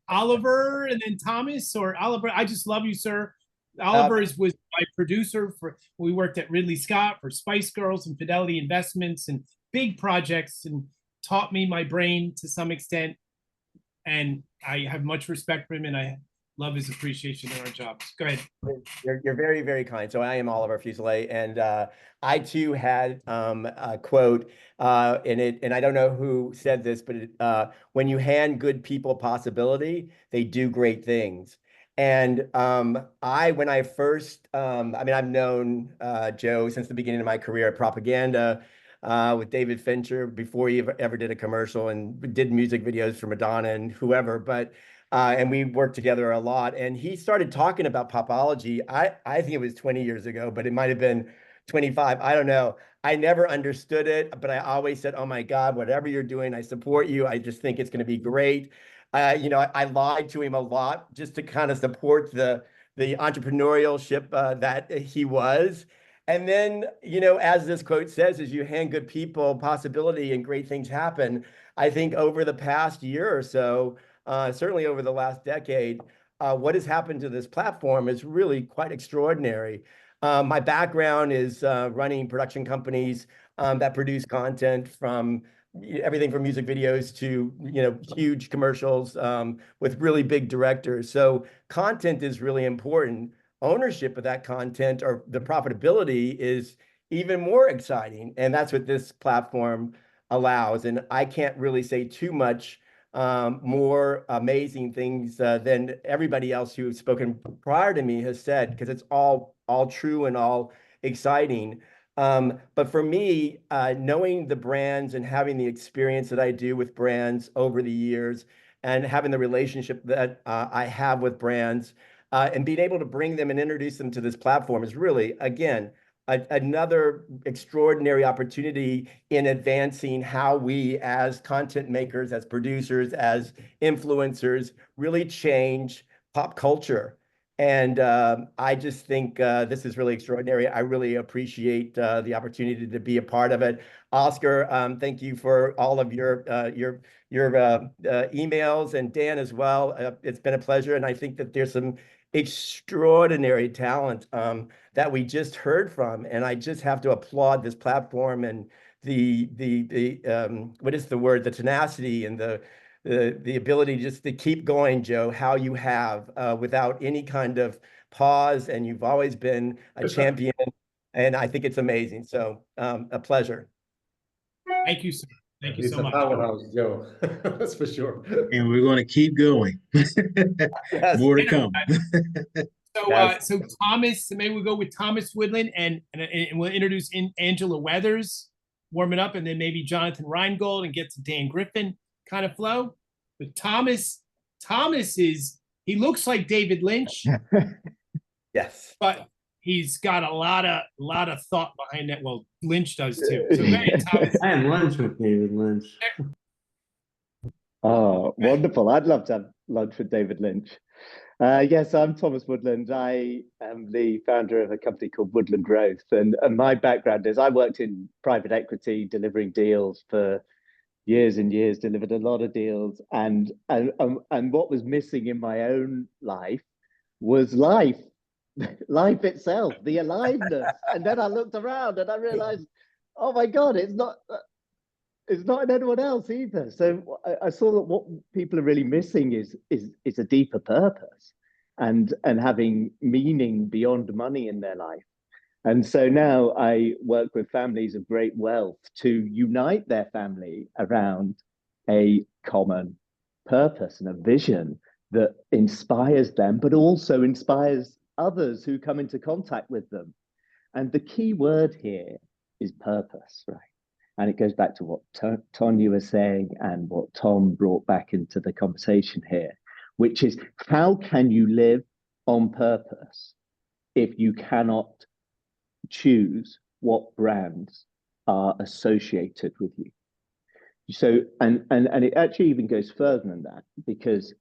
Oliver and then Thomas, or Oliver, I just love you, sir. Oliver was my producer we worked at Ridley Scott for Spice Girls and Fidelity Investments and big projects, and taught me my brain to some extent. And I have much respect for him, and I love his appreciation in our jobs. Go ahead. You're very, very kind. So I am Oliver Fuselier, and I too had a quote in it, and I don't know who said this, but when you hand good people possibility, they do great things. And when I first, I mean, I've known Joe since the beginning of my career at Propaganda with David Fincher before he ever did a commercial, and did music videos for Madonna and whoever, but and we worked together a lot. And he started talking about popology. I think it was 20 years ago, but it might have been 25. I don't know. I never understood it, but I always said, "Oh my God, whatever you're doing, I support you. I just think it's going to be great." I lied to him a lot just to kind of support the entrepreneurship that he was. And then, as this quote says, as you hand good people possibility and great things happen. I think over the past year or so, certainly over the last decade, what has happened to this platform is really quite extraordinary. My background is running production companies that produce content from everything from music videos to huge commercials with really big directors. So content is really important. Ownership of that content or the profitability is even more exciting, and that's what this platform allows. And I can't really say too much more amazing things than everybody else who's spoken prior to me has said, because it's all true and all exciting. But for me, knowing the brands and having the experience that I do with brands over the years, and having the relationship that I have with brands, and being able to bring them and introduce them to this platform is really, again, another extraordinary opportunity in advancing how we as content makers, as producers, as influencers, really change pop culture. And I just think this is really extraordinary. I really appreciate the opportunity to be a part of it. Oscar, thank you for all of your emails, and Dan as well. It's been a pleasure, and I think that there's some extraordinary talent that we just heard from, and I just have to applaud this platform and the what is the word, the tenacity and the ability just to keep going, Joe, how you have without any kind of pause, and you've always been a champion, and I think it's amazing. So a pleasure. Thank you, sir. Thank you He's so a much. powerhouse, Joe. That's for sure. And we're going to keep going. Yes. More to come. So, Yes. so Thomas, maybe we'll go with Thomas Woodland, and we'll introduce Angela Weathers, warm it up, and then maybe Jonathan Reingold, and get to Dan Griffin kind of flow. But Thomas he looks like David Lynch. Yes. But he's got a lot of thought behind that. Well, Lynch does too. So go ahead, Thomas. I had lunch with David Lynch. Oh, wonderful. I'd love to have lunch with David Lynch. Yes, I'm Thomas Woodland. I am the founder of a company called Woodland Growth. And my background is I worked in private equity, delivering deals for years and years, delivered a lot of deals. And what was missing in my own life was life itself, the aliveness. And then I looked around and I realized, oh my God, it's not in anyone else either. So I saw that what people are really missing is a deeper purpose and having meaning beyond money in their life. And so now I work with families of great wealth to unite their family around a common purpose and a vision that inspires them, but also inspires others who come into contact with them. And the key word here is purpose, right? And it goes back to what Tonya was saying and what Tom brought back into the conversation here, which is how can you live on purpose if you cannot choose what brands are associated with you? So, and it actually even goes further than that, because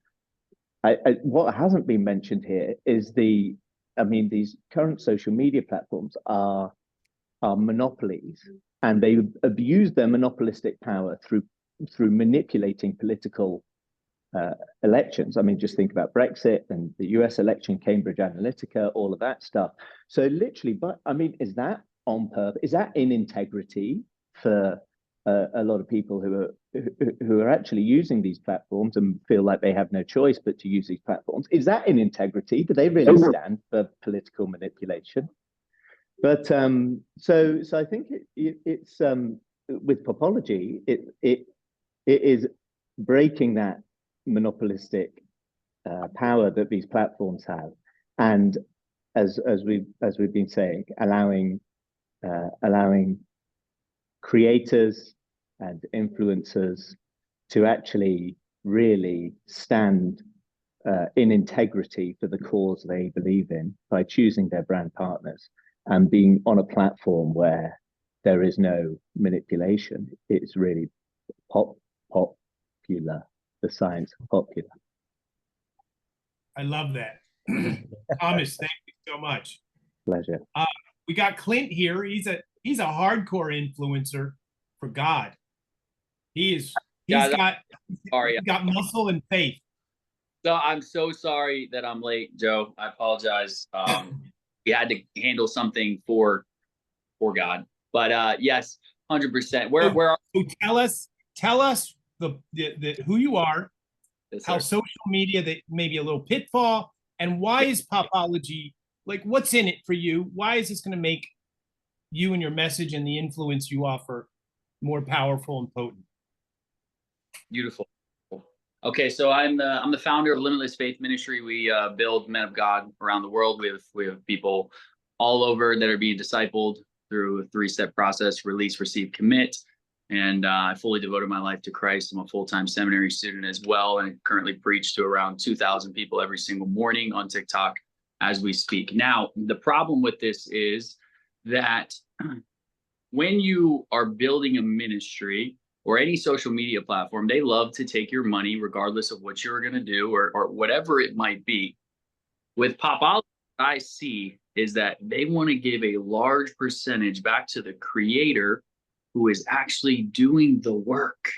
what hasn't been mentioned here is these current social media platforms are monopolies, and they abuse their monopolistic power through manipulating political elections. I mean, just think about Brexit and the US election, Cambridge Analytica, all of that stuff. So literally, but I mean, is that on purpose? Is that in integrity for a lot of people who are actually using these platforms and feel like they have no choice but to use these platforms. Is that in integrity? Do they really stand for political manipulation? But so I think it's with Popology, it is breaking that monopolistic power that these platforms have, and as we've been saying, allowing creators and influencers to actually really stand in integrity for the cause they believe in by choosing their brand partners and being on a platform where there is no manipulation. It's really popular, the science of popular. I love that. Thomas, thank you so much. Pleasure. We got Clint here. He's a hardcore influencer for God. He's got muscle and faith. So I'm so sorry that I'm late, Joe. I apologize. We had to handle something for God. But yes, 100%. Where are so tell us the who you are, yes, how social media that may be a little pitfall, and why is Popology, like, what's in it for you? Why is this going to make you and your message and the influence you offer more powerful and potent? Beautiful. Okay, so I'm the founder of Limitless Faith Ministry. We build men of God around the world. We have people all over that are being discipled through a 3-step process: release, receive, commit. And I fully devoted my life to Christ. I'm a full-time seminary student as well, and currently preach to around 2,000 people every single morning on TikTok as we speak. Now, the problem with this is that when you are building a ministry or any social media platform, they love to take your money regardless of what you're going to do or whatever it might be. With Popology, what I see is that they want to give a large percentage back to the creator who is actually doing the work,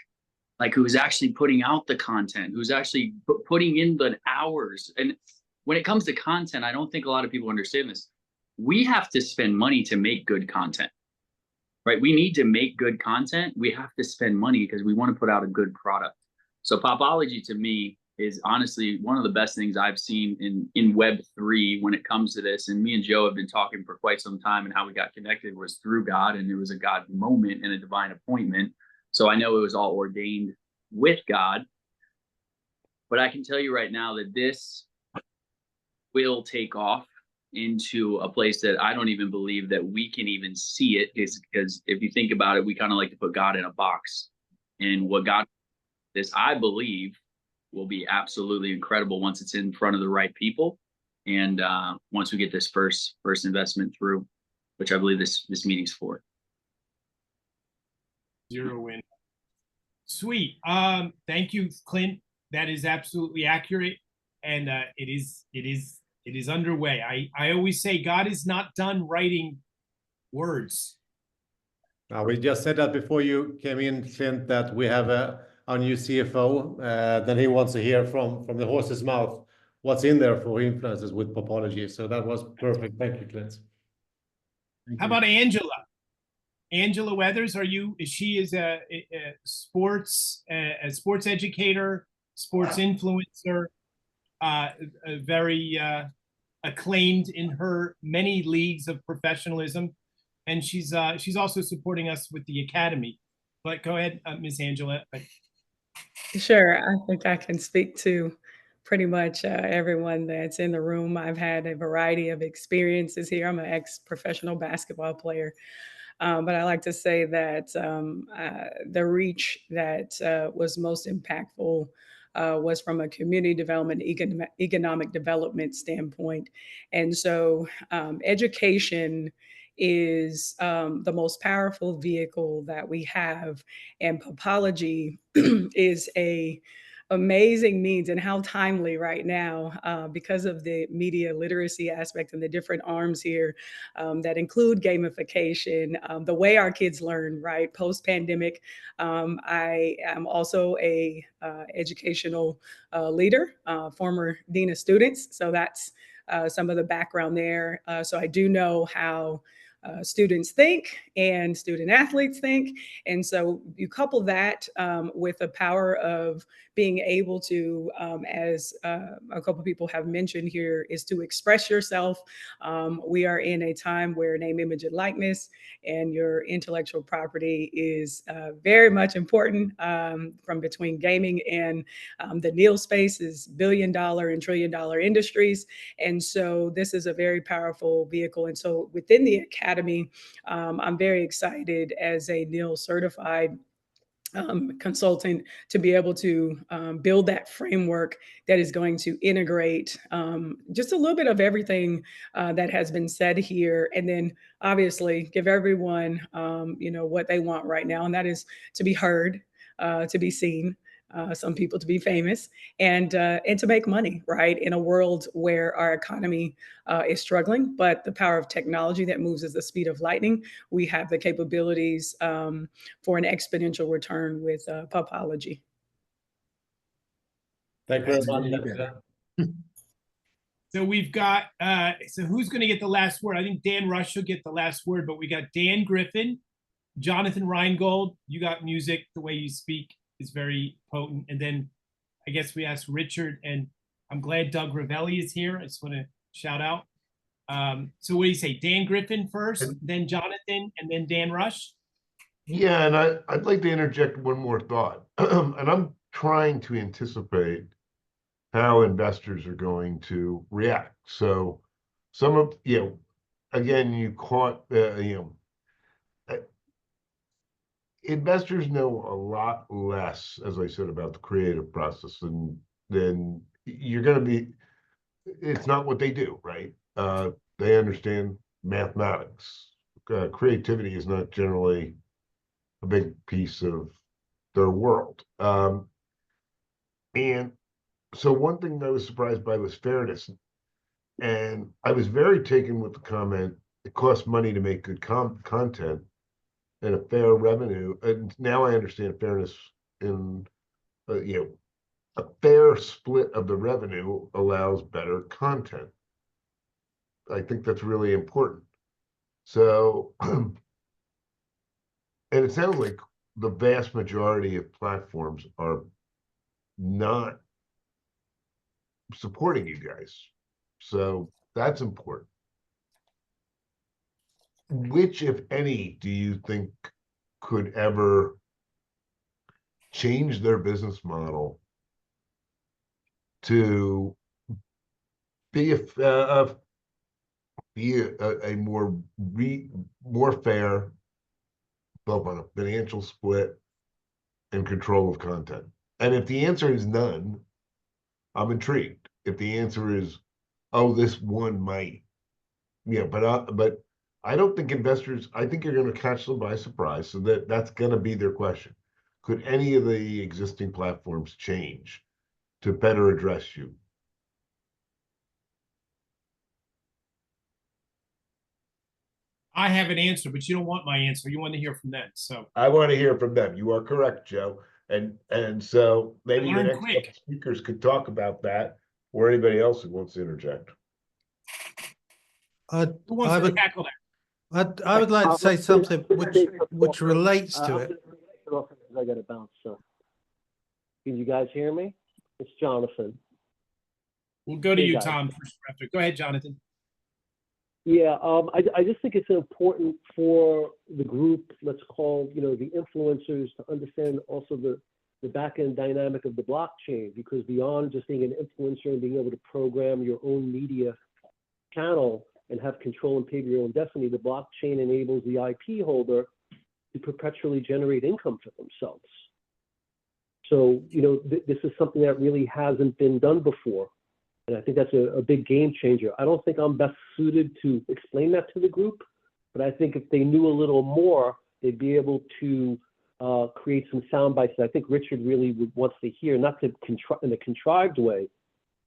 like who's actually putting out the content, who's actually putting in the hours. And when it comes to content, I don't think a lot of people understand this. We have to spend money to make good content. Right? We need to make good content. We have to spend money because we want to put out a good product. So Popology to me is honestly one of the best things I've seen in Web3 when it comes to this. And me and Joe have been talking for quite some time, and how we got connected was through God, and it was a God moment and a divine appointment. So I know it was all ordained with God. But I can tell you right now that this will take off into a place that I don't even believe that we can even see it, is because if you think about it, we kind of like to put God in a box. And what God, this I believe, will be absolutely incredible once it's in front of the right people, and once we get this first investment through, which I believe this meeting's for. Zero win. Sweet. Thank you, Clint. That is absolutely accurate, and it is underway. I always say God is not done writing words. We just said that before you came in, Clint, that we have our new CFO. Then he wants to hear from the horse's mouth what's in there for influencers with Popology. So that was perfect. Thank you, Clint. How about Angela? Angela Weathers, she is a sports educator, sports influencer, very acclaimed in her many leagues of professionalism, and she's also supporting us with the academy. But go ahead, Miss Angela. Sure, I think I can speak to pretty much everyone that's in the room. I've had a variety of experiences here. I'm an ex-professional basketball player. But I like to say that the reach that was most impactful was from a community development, economic development standpoint. And so education is the most powerful vehicle that we have. And Popology is a amazing means, and how timely right now because of the media literacy aspect and the different arms here that include gamification, the way our kids learn, right, post-pandemic. I am also a educational leader, former dean of students, so that's some of the background there. So I do know how students think and student athletes think. And so you couple that with the power of being able to, as a couple of people have mentioned here, is to express yourself. We are in a time where name, image, and likeness and your intellectual property is very much important. From between gaming and the NEAL space is billion-dollar and trillion-dollar industries. And so this is a very powerful vehicle. And so within the Academy, I'm very excited as a NEAL certified consultant to be able to build that framework that is going to integrate just a little bit of everything that has been said here, and then obviously give everyone what they want right now, and that is to be heard, to be seen, some people to be famous, and to make money, right? In a world where our economy is struggling, but the power of technology that moves at the speed of lightning, we have the capabilities for an exponential return with Popology. Thank you very much. So we've got, so who's going to get the last word? I think Dan Rush will get the last word, but we got Dan Griffin, Jonathan Reingold. You got music. The way you speak is very potent. And then I guess we asked Richard, and I'm glad Doug Ravelli is here. I just want to shout out. So what do you say? Dan Griffin first, then Jonathan, and then Dan Rush? Yeah, and I'd like to interject one more thought. And I'm trying to anticipate how investors are going to react. So some of, again, you caught, investors know a lot less, as I said, about the creative process, and then you're going to be, it's not what they do, right? They understand mathematics. Creativity is not generally a big piece of their world. And so one thing I was surprised by was fairness. And I was very taken with the comment, it costs money to make good content and a fair revenue. And now I understand fairness in, a fair split of the revenue allows better content. I think that's really important. So, and it sounds like the vast majority of platforms are not supporting you guys. So that's important. Which, if any, do you think could ever change their business model to be a more fair, both on a financial split and control of content? And if the answer is none, I'm intrigued. If the answer is, oh, this one might, but I don't think investors, I think you're going to catch them by surprise. So that's going to be their question. Could any of the existing platforms change to better address you? I have an answer, but you don't want my answer. You want to hear from them. So I want to hear from them. You are correct, Joe. And so maybe the next couple speakers could talk about that, or anybody else who wants to interject. Who wants to tackle that? I would like to say something which relates to it. I got to bounce. So, can you guys hear me? It's Jonathan. We'll go to you, Tom. First after. Go ahead, Jonathan. Yeah, I just think it's important for the group, let's call, the influencers, to understand also the back-end dynamic of the blockchain, because beyond just being an influencer and being able to program your own media channel and have control and pave your own destiny, the blockchain enables the IP holder to perpetually generate income for themselves. So, this is something that really hasn't been done before. And I think that's a big game changer. I don't think I'm best suited to explain that to the group, but I think if they knew a little more, they'd be able to create some sound bites that I think Richard really wants to hear, not to in a contrived way,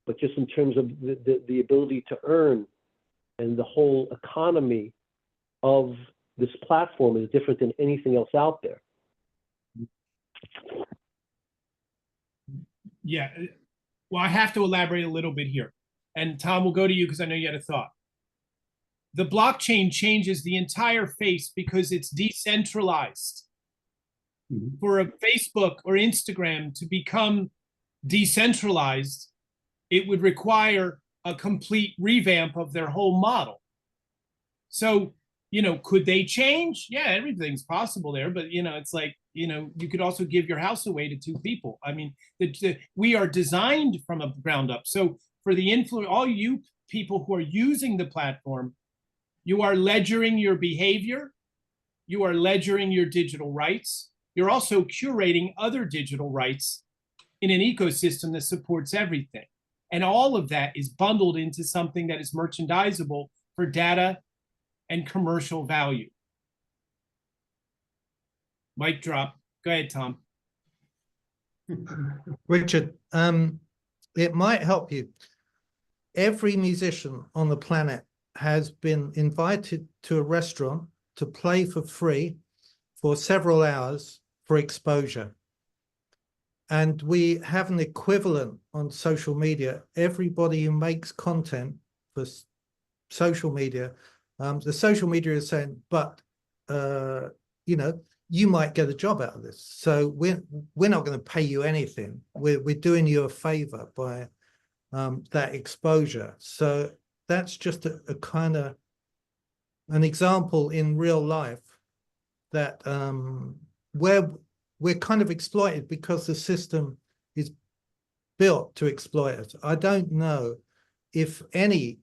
but just in terms of the ability to earn, and the whole economy of this platform is different than anything else out there. Yeah. Well, I have to elaborate a little bit here. And Tom, we'll go to you because I know you had a thought. the blockchain changes the entire face because it's decentralized. For a Facebook or Instagram to become decentralized, it would require a complete revamp of their whole model. So, you know, could they change? Yeah, everything's possible there, but you know, it's like, you know, you could also give your house away to 2 people. I mean, we are designed from a ground up. So for the all you people who are using the platform, you are ledgering your behavior, you are ledgering your digital rights, you're also curating other digital rights in an ecosystem that supports everything. And all of that is bundled into something that is merchandisable for data and commercial value. Mic drop. Go ahead, Tom. Richard, it might help you. Every musician on the planet has been invited to a restaurant to play for free for several hours for exposure. And we have an equivalent on social media. Everybody who makes content for social media, the social media is saying, but, you know, you might get a job out of this. So we're not going to pay you anything. We're doing you a favor by that exposure. So that's just a kind of an example in real life that where we're kind of exploited because the system is built to exploit us. I don't know if any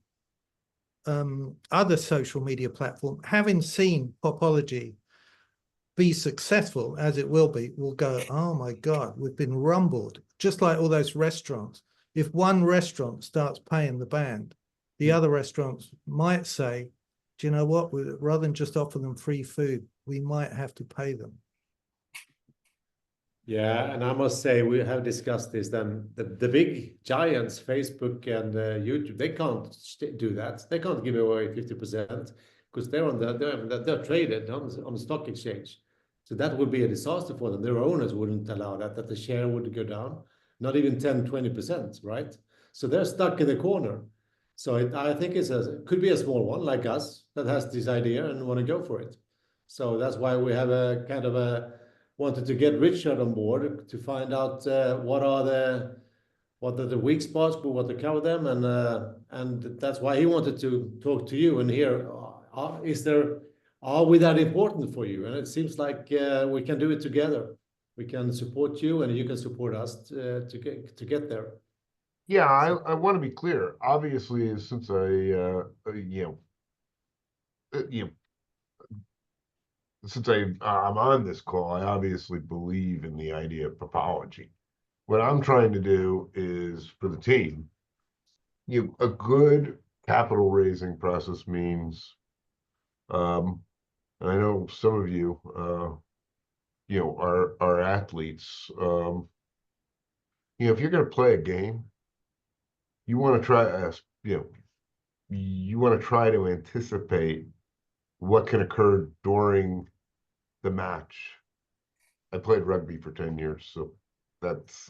other social media platform, having seen Popology be successful as it will be, will go, oh my God, we've been rumbled. Just like all those restaurants. If one restaurant starts paying the band, the other restaurants might say, do you know what, rather than just offer them free food, we might have to pay them. Yeah, and I must say we have discussed this. Then the big giants, Facebook and YouTube, they can't do that. They can't give away 50% because they're traded on the stock exchange. So that would be a disaster for them. Their owners wouldn't allow that the share would go down, not even 10-20%, right? So they're stuck in the corner. So I think could be a small one like us that has this idea and want to go for it. So that's why we have a kind of wanted to get Richard on board to find out what are the weak spots, but what to cover them, and that's why he wanted to talk to you and hear are we that important for you? And it seems like we can do it together. We can support you, and you can support us to get there. Yeah, I want to be clear. Obviously, since since I'm on this call, I obviously believe in the idea of popology. What I'm trying to do is for the team, a good capital raising process means, and I know some of you, are athletes. If you're going to play a game, you want to try, you want to try to anticipate what can occur during the match. I played rugby for 10 years, so that's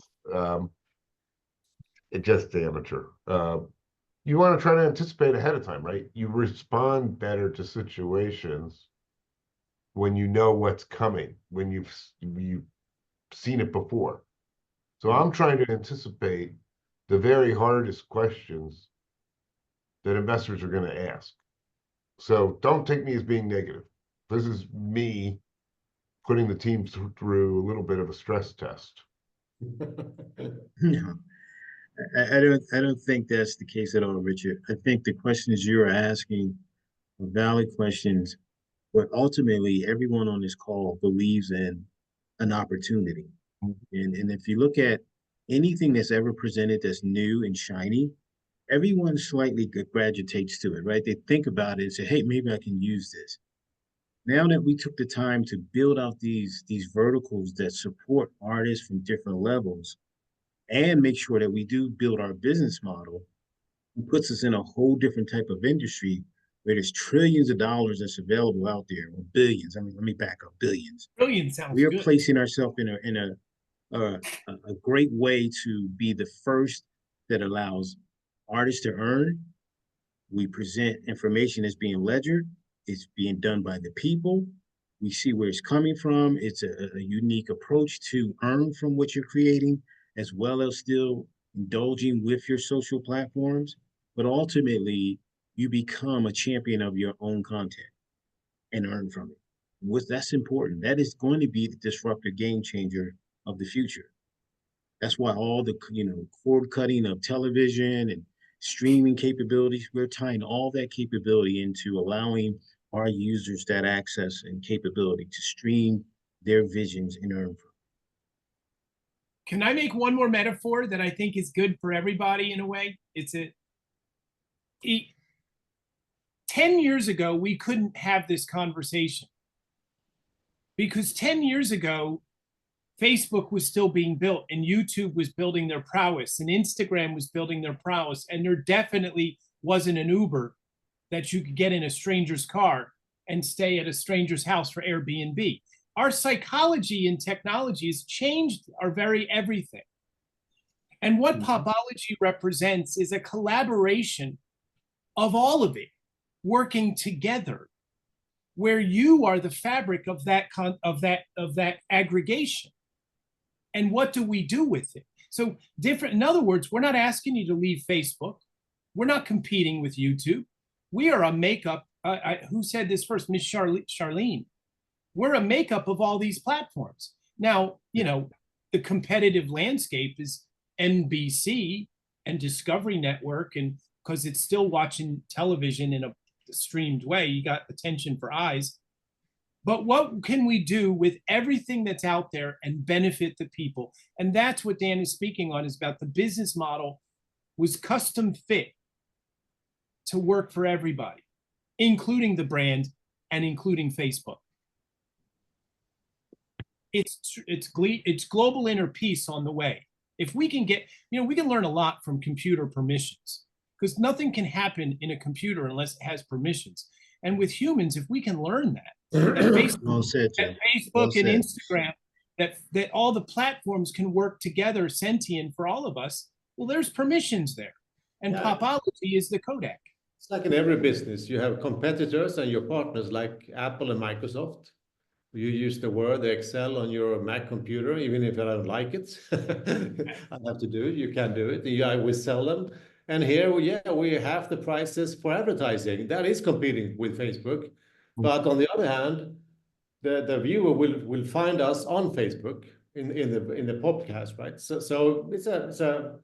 it's just amateur. You want to try to anticipate ahead of time, right? You respond better to situations when you know what's coming, when you've seen it before. So I'm trying to anticipate the very hardest questions that investors are going to ask. So don't take me as being negative. This is me putting the team through a little bit of a stress test. No, I don't think that's the case at all, Richard. I think the questions you're asking are valid questions, but ultimately everyone on this call believes in an opportunity. And if you look at anything that's ever presented that's new and shiny, everyone slightly gravitates to it, right? They think about it and say, hey, maybe I can use this. Now that we took the time to build out these verticals that support artists from different levels and make sure that we do build our business model, it puts us in a whole different type of industry where there's trillions of dollars that's available out there, or billions. I mean, let me back up, billions. Billions sounds We are good. placing ourselves in a great way to be the first that allows artists to earn We present information that's being ledgered. It's being done by the people. We see where it's coming from. It's a unique approach to earn from what you're creating, as well as still indulging with your social platforms. But ultimately, you become a champion of your own content and earn from it. That's important. That is going to be the disruptive game changer of the future. That's why all the cord cutting of television and streaming capabilities, we're tying all that capability into allowing our users that access and capability to stream their visions and earn from. Can I make one more metaphor that I think is good for everybody in a way? 10 years ago, we couldn't have this conversation because 10 years ago, Facebook was still being built and YouTube was building their prowess and Instagram was building their prowess. And there definitely wasn't an Uber that you could get in a stranger's car and stay at a stranger's house for Airbnb. Our psychology and technology has changed our very everything. And what Popology represents is a collaboration of all of it working together, where you are the fabric of that aggregation. And what do we do with it? So different, in other words, we're not asking you to leave Facebook. We're not competing with YouTube. We are a makeup. Who said this first? Miss Charlene. We're a makeup of all these platforms. Now, the competitive landscape is NBC and Discovery Network, and because it's still watching television in a streamed way, you got attention for eyes. But what can we do with everything that's out there and benefit the people? And that's what Dan is speaking on, is about the business model was custom fit to work for everybody, including the brand and including Facebook. It's global inner peace on the way. If we can get, we can learn a lot from computer permissions, because nothing can happen in a computer unless it has permissions. And with humans, if we can learn that Facebook and Instagram, that all the platforms can work together sentient for all of us, well, there's permissions there. And Popology is the codec. It's like in every business, you have competitors and your partners like Apple and Microsoft. You use the Word, the Excel on your Mac computer, even if I don't like it. I have to do it. You can do it. We sell them. And here, we have the prices for advertising. That is competing with Facebook. But on the other hand, the viewer will find us on Facebook in the podcast, right? So it's a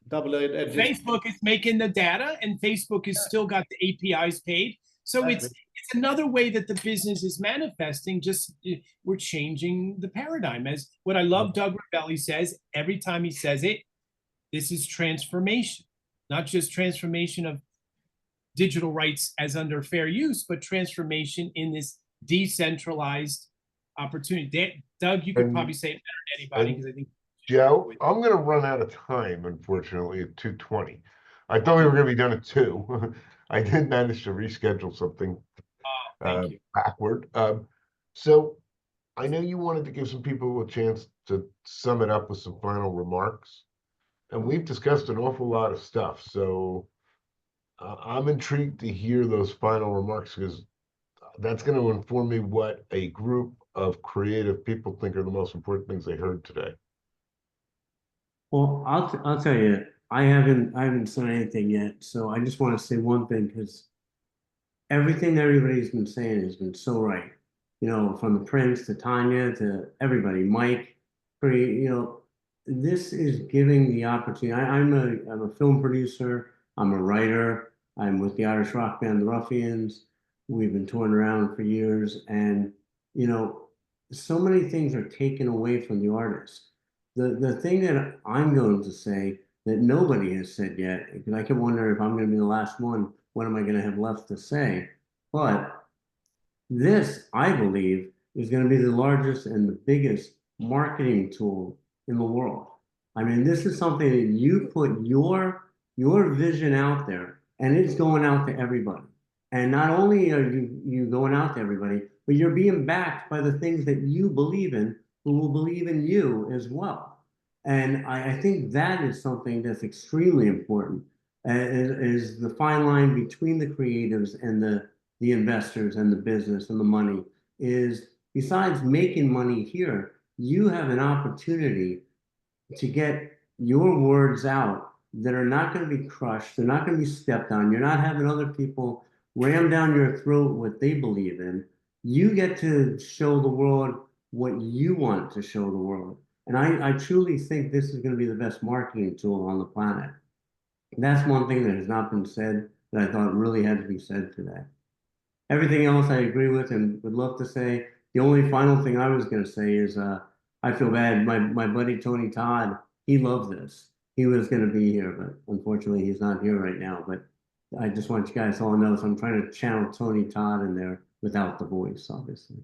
double-edged. Facebook is making the data, and Facebook has still got the APIs paid. So it's another way that the business is manifesting. Just we're changing the paradigm. As what I love, Doug Ravelli says every time he says it, this is transformation, not just transformation of digital rights as under fair use, but transformation in this decentralized opportunity. Doug, you could probably say it better than anybody, because I think Joe, I'm going to run out of time, unfortunately, at 2:20. I thought we were going to be done at 2. I did manage to reschedule something backward. So I know you wanted to give some people a chance to sum it up with some final remarks. And we've discussed an awful lot of stuff. So I'm intrigued to hear those final remarks, because that's going to inform me what a group of creative people think are the most important things they heard today. Well, I'll tell you, I haven't said anything yet, so I just want to say one thing, because everything that everybody's been saying has been so right. From the Prince to Tanya to everybody, Mike, this is giving the opportunity. I'm a film producer. I'm a writer. I'm with the Irish rock band The Ruffians. We've been touring around for years, and so many things are taken away from the artist. The thing that I'm going to say that nobody has said yet, because I can wonder if I'm going to be the last one, what am I going to have left to say? But this, I believe, is going to be the largest and the biggest marketing tool in the world. I mean, this is something that you put your vision out there, and it's going out to everybody. And not only are you going out to everybody, but you're being backed by the things that you believe in, who will believe in you as well. And I think that is something that's extremely important. is the fine line between the creatives and the investors and the business and the money is, besides making money here, you have an opportunity to get your words out that are not going to be crushed. They're not going to be stepped on. You're not having other people ram down your throat what they believe in. You get to show the world what you want to show the world. And I truly think this is going to be the best marketing tool on the planet. And that's one thing that has not been said that I thought really had to be said today. Everything else I agree with and would love to say. The only final thing I was going to say is I feel bad. My buddy Tony Todd, he loved this. He was going to be here, but unfortunately he's not here right now. But I just want you guys all to know, so I'm trying to channel Tony Todd in there without the voice, obviously.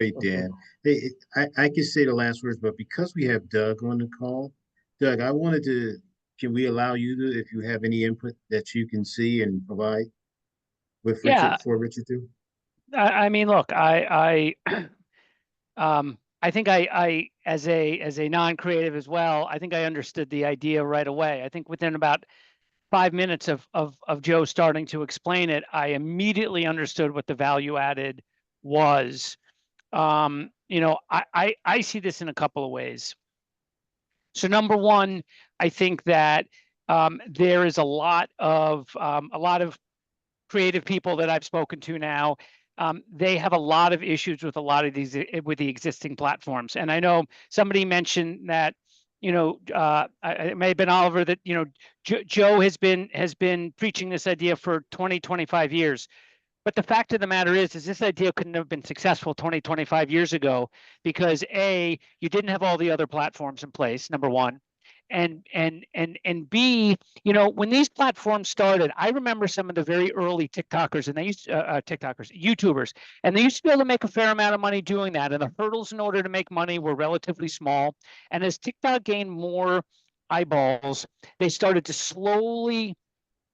Great, Dan. Hey, I can say the last words, but because we have Doug on the call, Doug, I wanted to, can we allow you to, if you have any input that you can see and provide with Richard, for Richard too? I mean, look, I think I as a non-creative as well, I think I understood the idea right away. I think within about 5 minutes of Joe starting to explain it, I immediately understood what the value added was. You know, I see this in a couple of ways. So number one, I think that there is a lot of creative people that I've spoken to now. They have a lot of issues with a lot of these with the existing platforms. And I know somebody mentioned that, you know, it may have been Oliver, that, you know, Joe has been preaching this idea for 20, 25 years. But the fact of the matter is this idea couldn't have been successful 20, 25 years ago because A, you didn't have all the other platforms in place, number one. And B, you know, when these platforms started, I remember some of the very early TikTokers, and they used YouTubers, and they used to be able to make a fair amount of money doing that. And the hurdles in order to make money were relatively small. And as TikTok gained more eyeballs, they started to slowly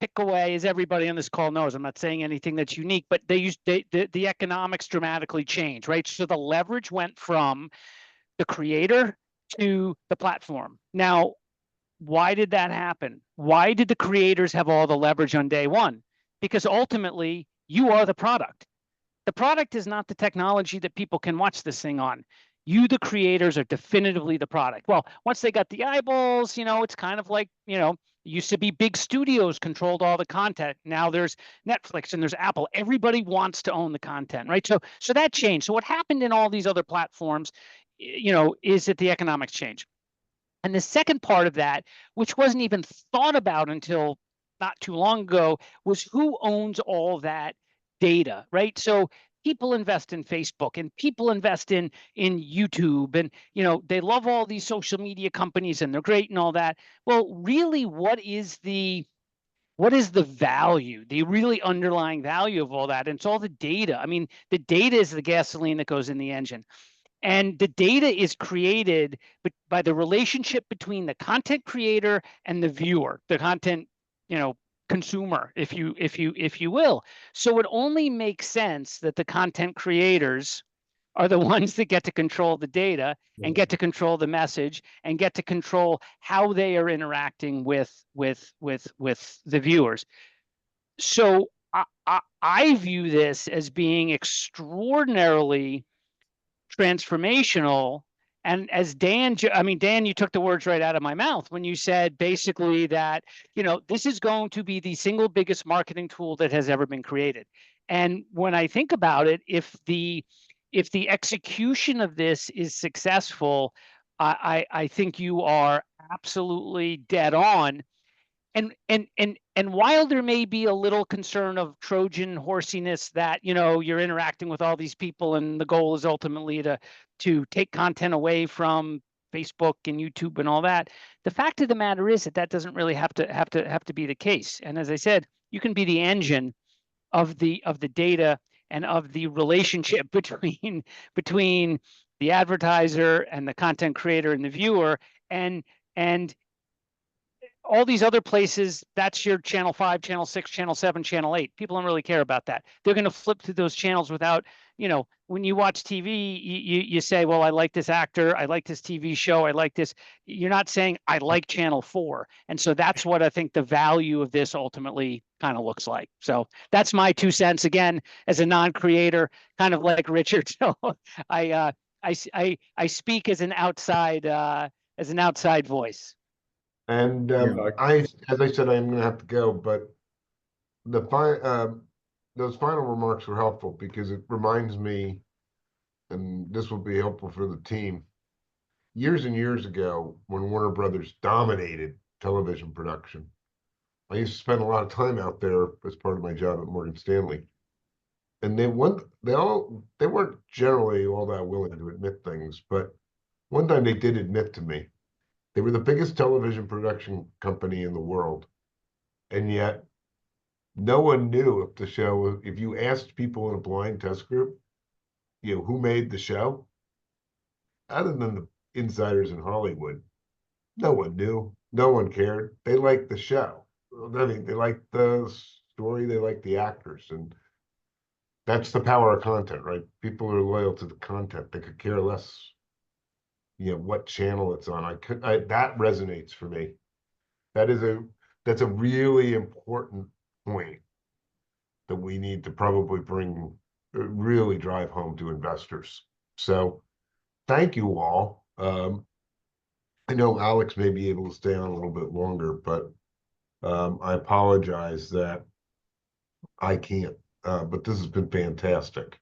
pick away, as everybody on this call knows. I'm not saying anything that's unique, but the economics dramatically changed, right? So the leverage went from the creator to the platform. Now, why did that happen? Why did the creators have all the leverage on day one? Because ultimately, you are the product. The product is not the technology that people can watch this thing on. You, the creators, are definitively the product. Well, once they got the eyeballs, you know, it's kind of like, you know, it used to be big studios controlled all the content. Now there's Netflix and there's Apple. Everybody wants to own the content, right? So that changed. So what happened in all these other platforms, you know, is that the economics change. And the second part of that, which wasn't even thought about until not too long ago, was who owns all that data, right? So people invest in Facebook and people invest in YouTube, and, you know, they love all these social media companies and they're great and all that. Well, really, what is the value, the really underlying value of all that? And it's all the data. I mean, the data is the gasoline that goes in the engine. And the data is created by the relationship between the content creator and the viewer, the content, you know, consumer, if you will. So it only makes sense that the content creators are the ones that get to control the data and get to control the message and get to control how they are interacting with the viewers. So I view this as being extraordinarily transformational. And as Dan, you took the words right out of my mouth when you said basically that, you know, this is going to be the single biggest marketing tool that has ever been created. And when I think about it, if the execution of this is successful, I think you are absolutely dead on. And while there may be a little concern of Trojan horsiness that, you know, you're interacting with all these people and the goal is ultimately to take content away from Facebook and YouTube and all that, the fact of the matter is that doesn't really have to be the case. And as I said, you can be the engine of the data and of the relationship between the advertiser and the content creator and the viewer, and all these other places, that's your channel 5, channel 6, channel 7, channel 8. People don't really care about that. They're going to flip through those channels without, you know, when you watch TV, you say, well, I like this actor, I like this TV show, I like this. You're not saying I like Channel 4. And so that's what I think the value of this ultimately kind of looks like. So that's my 2 cents, again, as a non-creator, kind of like Richard. So I speak as an outside voice. And as I said, I'm going to have to go, but those final remarks were helpful because it reminds me, and this will be helpful for the team. Years and years ago, when Warner Brothers dominated television production, I used to spend a lot of time out there as part of my job at Morgan Stanley. And they weren't generally all that willing to admit things, but one time they did admit to me they were the biggest television production company in the world, and yet no one knew if the show, if you asked people in a blind test group, who made the show, other than the insiders in Hollywood, no one knew, no one cared. They liked the show. I mean, they liked the story, they liked the actors, and that's the power of content, right? People are loyal to the content. They could care less, what channel it's on. That resonates for me. That's a really important point that we need to probably really drive home to investors. So thank you all. I know Alex may be able to stay on a little bit longer, but I apologize that I can't. But this has been fantastic.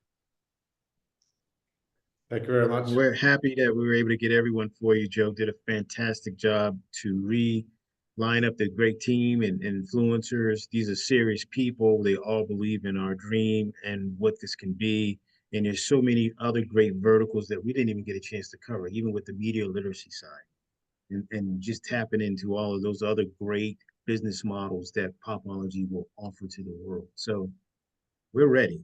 Thank you very much. We're happy that we were able to get everyone for you. Joe did a fantastic job to line up the great team and influencers. These are serious people. They all believe in our dream and what this can be. And there's so many other great verticals that we didn't even get a chance to cover, even with the media literacy side. And just tapping into all of those other great business models that Popology will offer to the world. So we're ready.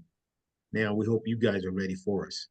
Now we hope you guys are ready for us.